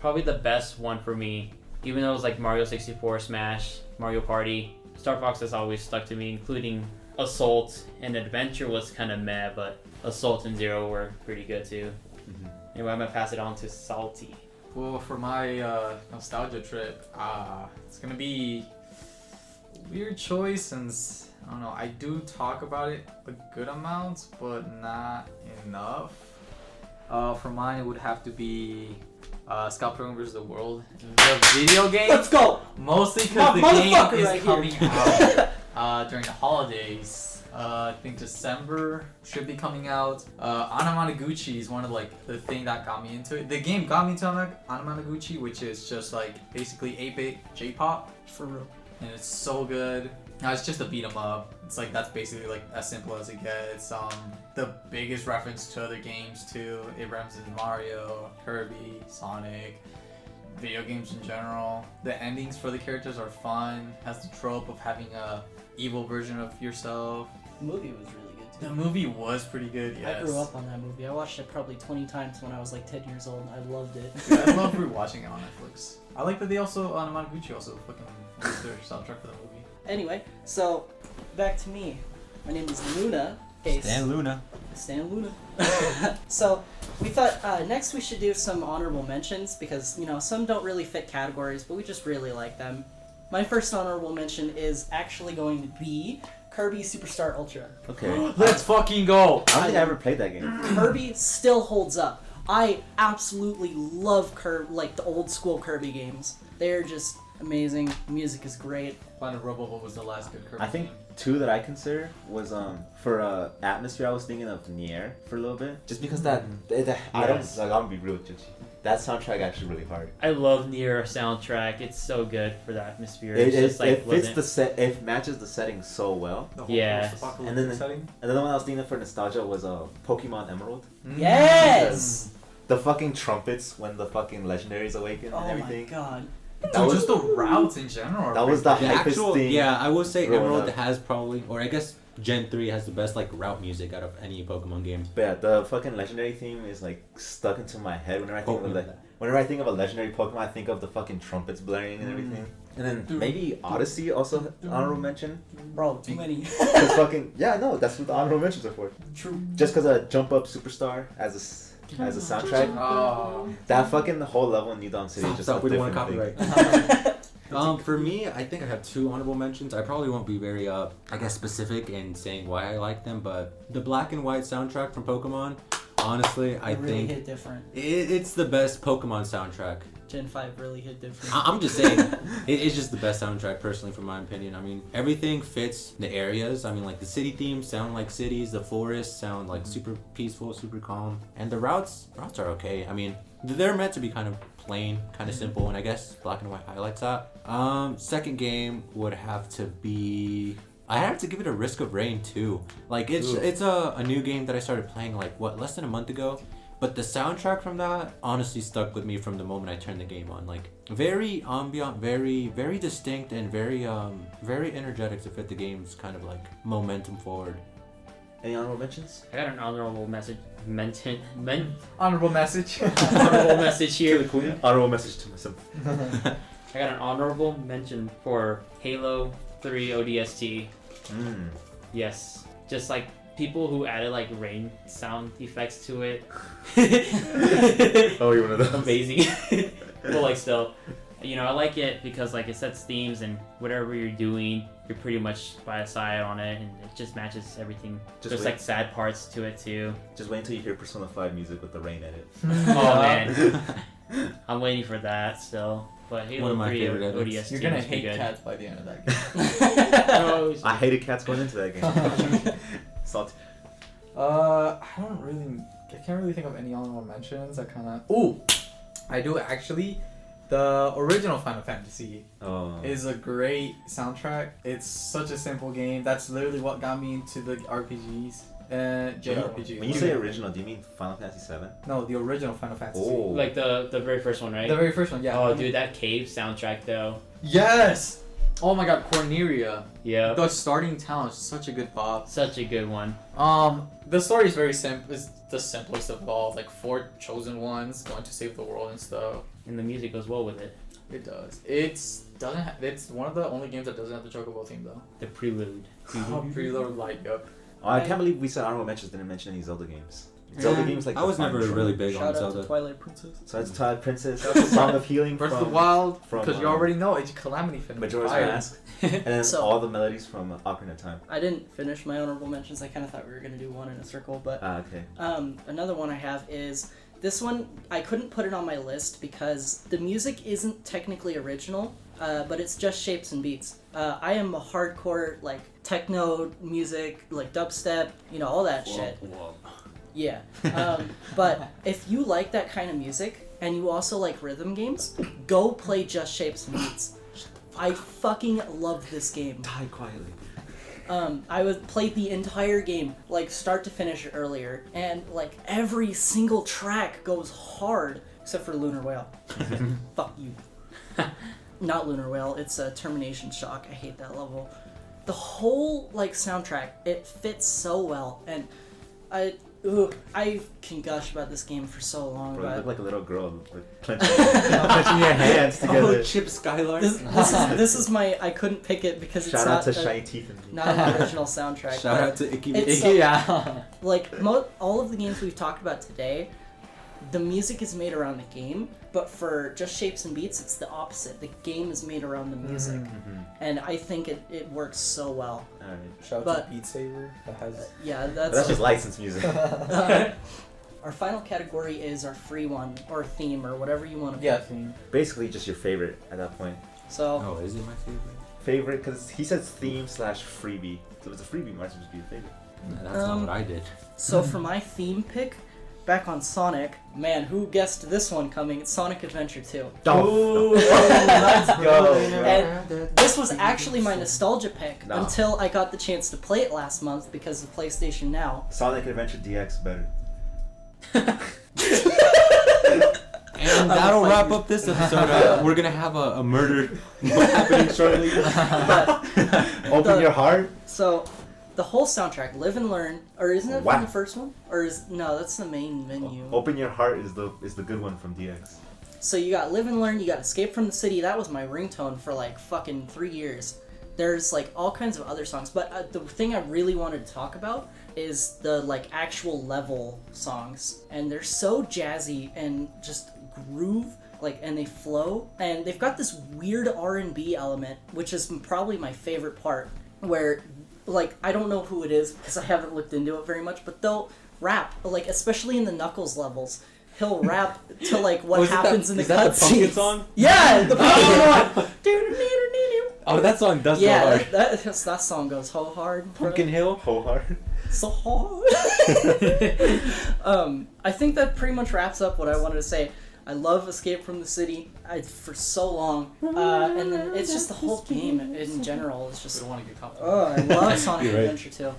probably the best one for me. Even though it was like Mario 64, Smash, Mario Party, Star Fox has always stuck to me, including Assault and Adventure was kind of meh, but Assault and Zero were pretty good too. Anyway, I'm gonna pass it on to Salty. Well, for my nostalgia trip, it's gonna be a weird choice since I don't know. I do talk about it a good amount, but not enough. For mine, it would have to be Scott Pilgrim vs. the World, the video game. Let's go. Mostly My because the game motherfucker is right coming here. out during the holidays. I think December should be coming out. Anamanaguchi is one of like the thing that got me into it. The game got me into Anamanaguchi, which is just like basically 8-bit J-pop, For real. and it's so good. It's just a beat 'em up. It's like that's basically like as simple as it gets. The biggest reference to other games too. It references Mario, Kirby, Sonic, video games in general. The endings for the characters are fun. Has the trope of having a evil version of yourself. The movie was really good too. The movie was pretty good. Yes. I grew up on that movie. I watched it probably 20 times when I was like 10 years old. I loved it. Yeah, I love rewatching it on Netflix. I like that they also Anamanaguchi also fucking used their soundtrack for the movie. Anyway, so back to me. My name is Luna. Okay, Stan Luna. Stan Luna. So we thought next we should do some honorable mentions because some don't really fit categories, but we just really like them. My first honorable mention is actually going to be Kirby Superstar Ultra. Okay. Let's fucking go! I don't think I ever played that game. Kirby still holds up. I absolutely love like the old school Kirby games. They're just amazing. Music is great. Planet Robo was the last good Kirby I think game. two that I consider was for atmosphere I was thinking of Nier for a little bit just because I don't like I'm gonna be real with you. That soundtrack actually really hard. I love Nier soundtrack. It's so good for the atmosphere. It It's just like fits wasn't- the set. It matches the setting so well. The whole Yeah. post-apocalyptic And then- setting. And then the one I was thinking of for nostalgia was Pokemon Emerald. Yes! The fucking trumpets when the fucking legendaries awaken Oh and my everything. god. That Dude, was just the routes in general. are that was the pretty The hypest actual, thing. yeah, I will say growing Emerald up. has probably, or I guess Gen 3 has the best like route music out of any Pokemon game. But yeah, the fucking legendary theme is like stuck into my head whenever I think of whenever I think of a legendary Pokemon, I think of the fucking trumpets blaring and everything. And then maybe Odyssey also honorable mention. Bro, too many. Cause fucking no, that's what the honorable mentions are for. True. Just cause a Jump Up Superstar as a soundtrack, Oh. that fucking whole level in New Dawn City is just Stop, a we don't want different copyright. thing. For me, I think I have two honorable mentions. I probably won't be very, I guess, specific in saying why I like them, but the black and white soundtrack from Pokemon, honestly, I It really think hit different. it's the best Pokemon soundtrack. Gen 5 really hit different. I'm just saying, it's just the best soundtrack, personally, from my opinion. I mean, everything fits the areas. I mean, like, the city themes sound like cities, the forests sound like super peaceful, super calm, and the routes are okay. I mean, they're meant to be kind of plain, kind of simple, and I guess black and white highlights that. Second game would have to be... I have to give it a Risk of Rain too. Like, it's a new game that I started playing, like, less than a month ago? But the soundtrack from that honestly stuck with me from the moment I turned the game on. Like, very ambient, very, very distinct, and very energetic to fit the game's kind of like momentum forward. Any honorable mentions? I got an honorable message. Honorable message. Honorable message here. Honorable message to myself. I got an honorable mention for Halo 3 ODST. Yes, just like people who added like rain sound effects to it. Oh, you're one of those. Amazing. But like still, You know, I like it because like it sets themes and whatever you're doing, you're pretty much by a side on it, and it just matches everything. There's like sad parts to it too. Just wait until you hear Persona 5 music with the rain in it. Oh man, I'm waiting for that still. But One Halo of my 3 favorite ODS You're 2 gonna must be hate good. cats by the end of that game. I hated cats going into that game. Salty. I can't really think of any honorable mentions. I kind of. Ooh, I do actually. The original Final Fantasy Oh. is a great soundtrack. It's such a simple game. That's literally what got me into the RPGs and JRPGs. When you say original, do you mean Final Fantasy 7? No, the original Final Fantasy. Oh. Like the very first one, right? The very first one, yeah. Oh, dude, that cave soundtrack though. Yes. Oh my God, Corneria. Yeah. The starting town is such a good bop. Such a good one. The story is very simple. It's the simplest of all. Like 4 chosen ones going to save the world and stuff. And the music goes well with it. It does. It's one of the only games that doesn't have the Chocobo theme though. The prelude. Preload light up. Oh, I can't believe we said honorable mentions didn't mention any Zelda games. Zelda games like I was never defined- really big Shout on out to Zelda. Twilight Princess. So that's Twilight Princess, Song of Healing Breath from of the Wild, from, because you already know it's Calamity Fin. Majora's Fire. Mask, and then So- all the melodies from Ocarina of Time. I didn't finish my honorable mentions. I kind of thought we were gonna do one in a circle, but Okay. another one I have is this one. I couldn't put it on my list because the music isn't technically original, but it's just shapes and beats. I am a hardcore like techno music, like dubstep, all that shit. Yeah. But if you like that kind of music and you also like rhythm games, go play Just Shapes and Beats. I fucking love this game. Die quietly. I would play the entire game, like start to finish earlier, and like every single track goes hard, except for Lunar Whale. Fuck you. Not Lunar Whale, it's Termination Shock. I hate that level. The whole like soundtrack, it fits so well, and I can gush about this game for so long. Bro, you look But like a little girl, like clenching your hands together. Oh, Chip Skylark. this is my. I couldn't pick it because Shout it's out not to Shiny Teeth and not an original soundtrack. Shout but out to Icky it's Mickey. Yeah. like all of the games we've talked about today, the music is made around the game, but for Just Shapes and Beats, it's the opposite. The game is made around the music, and I think it works so well. Alright. Shout out But- to Beat Saber that has. Yeah, That's just licensed music. Our final category is our free one, or theme, or whatever you want to Yeah, pick. theme. Basically, just your favorite at that point. So, Oh, is it my favorite? Favorite, because he says theme/freebie. So if it's a freebie, it might as well just be your favorite. Nah, that's not what I did. so for my theme pick, back on Sonic, man, who guessed this one coming? It's Sonic Adventure 2. Let's go. And this was actually my nostalgia pick No. until I got the chance to play it last month because of PlayStation Now. Sonic Adventure DX better. And that'll wrap up this episode. We're gonna have a murder happening shortly. Open your heart. So, the whole soundtrack, Live and Learn, or isn't it Wow. from the first one? Or no, that's the main menu. Open your heart is the good one from DX. So you got Live and Learn, you got Escape from the City. That was my ringtone for like fucking 3 years. There's like all kinds of other songs, but the thing I really wanted to talk about is the like actual level songs, and they're so jazzy and just groove, like, and they flow, and they've got this weird R&B element, which is probably my favorite part, where like I don't know who it is because I haven't looked into it very much, but they'll rap, like especially in the Knuckles levels. He'll rap to like what happens in the is that the pumpkin cutscenes. song? Yeah, the pumpkin one. Oh, that song does go Yeah, hard. that song goes so hard. Pumpkin Hill. Whole heart. So hard. I think that pretty much wraps up what I wanted to say. I love Escape from the City for so long, and then it's just the whole game in general. It's We just don't want to get caught. oh, I love Sonic You're right. Adventure 2.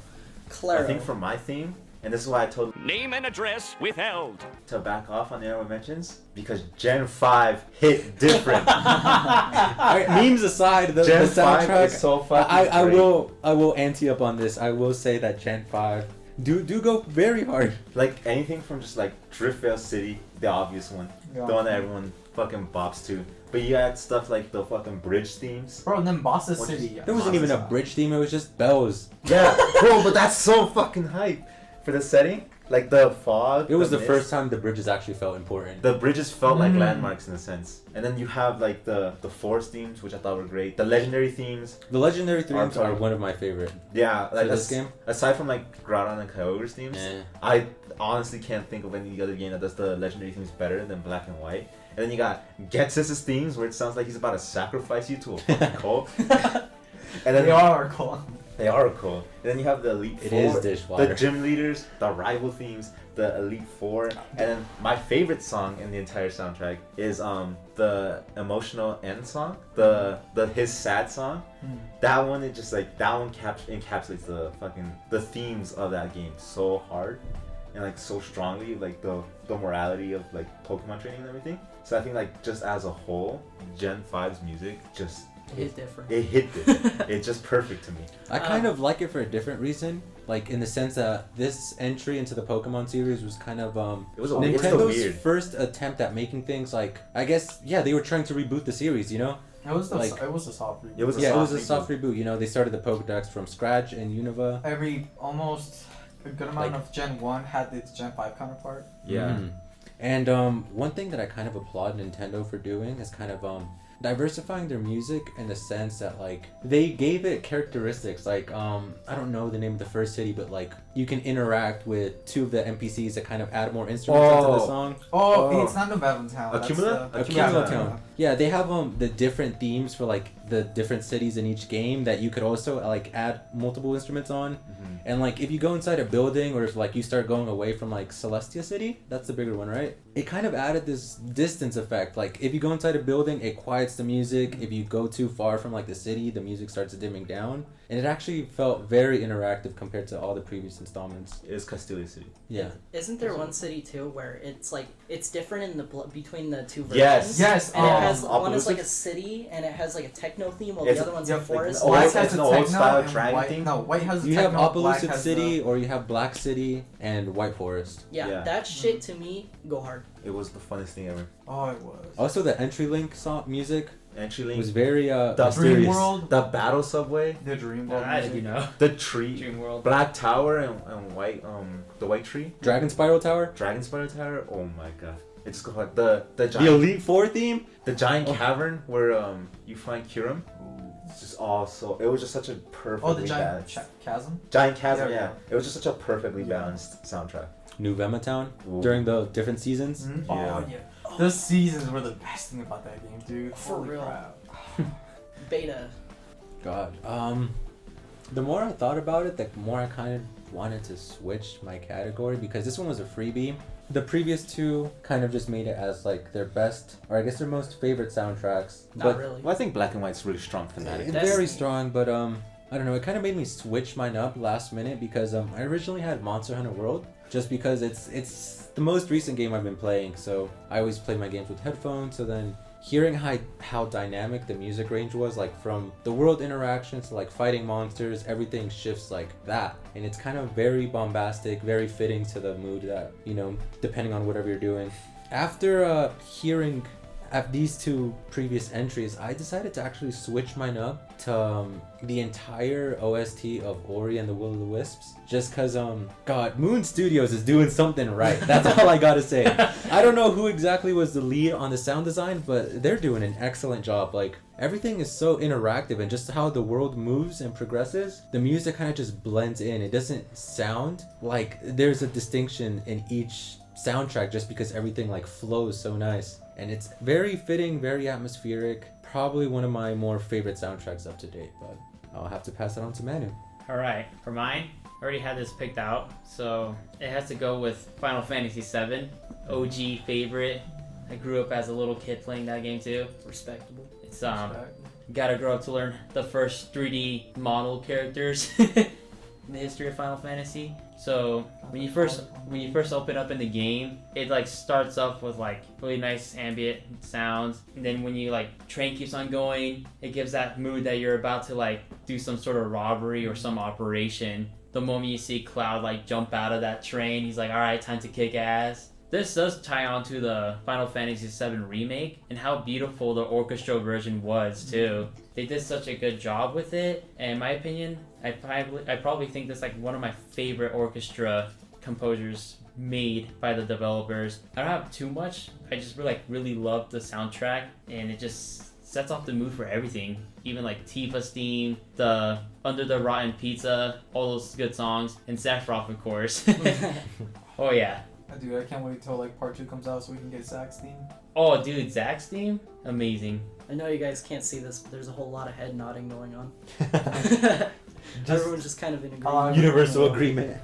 Claro. I think for my theme, and this is why I told Name and address withheld. to back off on the honorable mentions, because Gen 5 hit different. Alright, memes aside, the Gen 5 soundtrack. is so fucking I great. will ante up on this. I will say that Gen 5 do go very hard. Like anything from just like Driftvale City, the obvious one, Yeah. the one that everyone fucking bops to. But you got stuff like the fucking bridge themes. Bro, and then Bossa Which is- City. There wasn't even a bridge theme. It was just bells. Yeah, bro, but that's so fucking hype for the setting. Like the fog. It was the mist, first time the bridges actually felt important. The bridges felt like landmarks in a sense. And then you have like the forest themes, which I thought were great. The legendary themes. The legendary themes Are are one of my favorite. Yeah, like For this game? Aside from like Groudon and Kyogre's themes, Eh. I honestly can't think of any other game that does the legendary themes better than Black and White. And then you got Ghetsis' themes, where it sounds like he's about to sacrifice you to a fucking cult. And then They are cool. They are cool. And then you have the Elite It Four, is dishwater. the gym leaders, the rival themes, the Elite Four, and then my favorite song in the entire soundtrack is the emotional end song, the his sad song. That one is just like that one encapsulates the themes of that game so hard and like so strongly, like the morality of like Pokemon training and everything. So I think like just as a whole, Gen 5's music just It's different. it hit different. It's just perfect to me. I kind of like it for a different reason. Like in the sense that this entry into the Pokemon series was kind of It was it's so Nintendo's weird. first attempt at making things like, I guess, yeah, they were trying to reboot the series, you know? It was the Like- it was a soft reboot. It was a Yeah, it was soft a soft reboot. You know, they started the Pokedex from scratch in Unova. Every almost a good amount Like- of Gen 1 had its Gen 5 counterpart. Yeah. Mhm. And one thing that I kind of applaud Nintendo for doing is kind of diversifying their music in the sense that like they gave it characteristics like I don't know the name of the first city, but like you can interact with two of the NPCs that kind of add more instruments into the song. Oh, it's not November Town. Accumula? That's Accumula Yeah. Town. Yeah, they have the different themes for like the different cities in each game that you could also like add multiple instruments on. And like if you go inside a building or if like you start going away from like Celestia City, that's the bigger one, right? It kind of added this distance effect. Like if you go inside a building, it quiets the music. If you go too far from like the city, the music starts dimming down. And it actually felt very interactive compared to all the previous installments. It is Castelia City. Yeah. Isn't there one city too where it's like it's different in the between the two versions? Yes. Yes. And it has one is Opaloosa? like a city and it has like a techno theme, while It's- the other one's yeah, a like forest. old- Black it's has an a old techno style and dragon white, theme. No, white has a You have techno. Black Opaloosa has City or you have Black City and White Forest. Yeah, Yeah. that shit to me go hard. It was the funnest thing ever. Oh, it was. Also, the Entry Link song music Entry was Link, very the mysterious. Dream World, the battle subway, the Dream World. I music. you know. the tree, Dream World. Black Tower and white the white tree, Dragon Spiral Tower. Dragon Spider Tower. Oh my god! It's just called the The giant Elite Four theme. the giant Oh. cavern where you find Kyurem. It's just also it was just such a perfectly Oh, the giant balanced chasm. giant chasm. Yeah, Yeah, yeah. it was just such a perfectly balanced soundtrack. New Vema Town Ooh. during the different seasons. Mhm. Yeah. Oh yeah. The seasons were the best thing about that game, dude. For Holy real. crap. Beta. God. The more I thought about it, the more I kind of wanted to switch my category because this one was a freebie. The previous two kind of just made it as like their best, or I guess their most favorite soundtracks. Not but really. Well, I think Black and White's really strong it's thematic. That's- very strong. But I don't know. It kind of made me switch mine up last minute because I originally had Monster Hunter World just because it's the most recent game I've been playing. So I always play my games with headphones. So then hearing how dynamic the music range was, like from the world interactions to like fighting monsters, everything shifts like that. And it's kind of very bombastic, very fitting to the mood that, you know, depending on whatever you're doing. After hearing these two previous entries, I decided to actually switch mine up to the entire OST of Ori and the Will of the Wisps. Just cause God, Moon Studios is doing something right. That's all I gotta say. I don't know who exactly was the lead on the sound design, but they're doing an excellent job. Like everything is so interactive and just how the world moves and progresses, the music kind of just blends in. It doesn't sound like there's a distinction in each soundtrack just because everything like flows so nice. And it's very fitting, very atmospheric. Probably one of my more favorite soundtracks up to date, but I'll have to pass it on to Manu. All right, for mine, I already had this picked out, so it has to go with Final Fantasy VII, OG favorite. I grew up as a little kid playing that game too. Respectable. It's you gotta grow up to learn the first 3D model characters in the history of Final Fantasy. So when you first open up in the game, it like starts off with like really nice ambient sounds, and then when you like train keeps on going, it gives that mood that you're about to like do some sort of robbery or some operation. The moment you see Cloud like jump out of that train, he's like, all right, time to kick ass. This does tie on to the Final Fantasy VII remake and how beautiful the orchestra version was too. They did such a good job with it, and in my opinion, I probably think that's like one of my favorite orchestra composers made by the developers. I don't have too much. I just really love the soundtrack, and it just sets off the mood for everything. Even like Tifa's theme, the Under the Rotten Pizza, all those good songs, and Sephiroth, of course. Oh yeah. Dude, I can't wait till like part 2 comes out so we can get Zach's theme. Oh dude, Zach's theme, amazing. I know you guys can't see this, but there's a whole lot of head nodding going on. Everyone's just kind of in agreement. Universal agreement.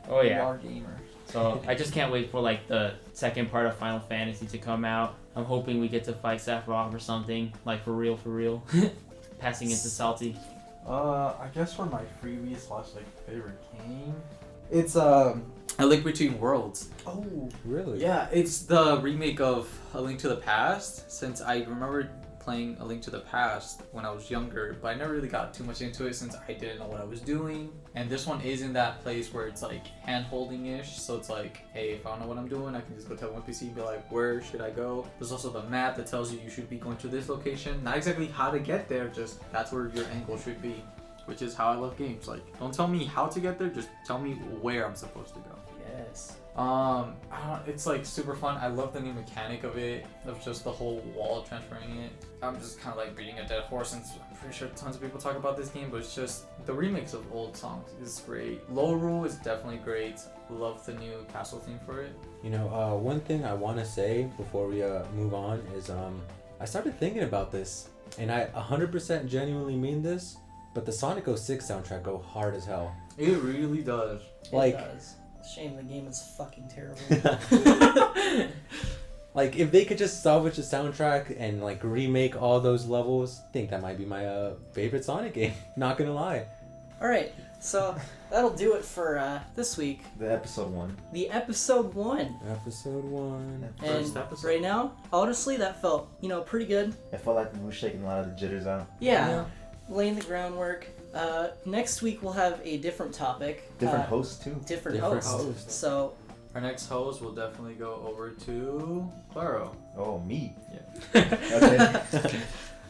Oh We yeah. are gamers. So I just can't wait for like the second part of Final Fantasy to come out. I'm hoping we get to fight Sephiroth or something, like for real. Passing into Salty. I guess for my freebie / like favorite game, it's A Link Between Worlds. Oh, Really? yeah, it's the remake of A Link to the Past. Since I remember playing A Link to the Past when I was younger, but I never really got too much into it since I didn't know what I was doing. And this one is in that place where it's like hand-holding-ish, so it's like, hey, if I don't know what I'm doing, I can just go tell one PC and be like, where should I go? There's also the map that tells you should be going to this location. Not exactly how to get there, just that's where your angle should be, which is how I love games. Like, don't tell me how to get there, just tell me where I'm supposed to go. Yes. It's like super fun. I love the new mechanic of it, of just the whole wall transferring it. I'm just kind of like beating a dead horse, since I'm pretty sure tons of people talk about this game, but it's just the remix of old songs is great. Low Rule is definitely great. Love the new castle theme for it. You know, one thing I want to say before we move on is I started thinking about this, and I 100% genuinely mean this, but the Sonic 06 soundtrack go hard as hell. It really does. Like- It does. Shame the game is fucking terrible. Like, if they could just salvage the soundtrack and like remake all those levels, I think that might be my favorite Sonic game. Not gonna lie. Alright, so that'll do it for this week. The episode 1. The episode 1. Episode 1. And First episode. right now, honestly, that felt, pretty good. It felt like we were shaking a lot of the jitters out. Yeah. Laying the groundwork. Next week we'll have a different topic. Different hosts too. Different Different host. host. So, Our next host will definitely go over to Claro. Oh, me. Yeah. Okay.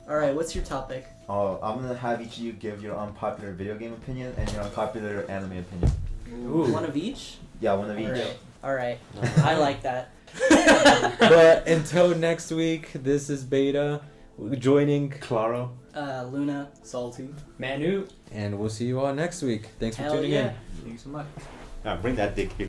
alright, what's your topic? I'm gonna have each of you give your unpopular video game opinion and your unpopular anime opinion. Ooh. One of each? Yeah, one of each. Alright. I like that. But until next week, this is Beta joining Claro. Luna. Salty. Manu. and we'll see you all next week. Thanks for Hell tuning yeah. in. Thanks so much. Bring that dick here.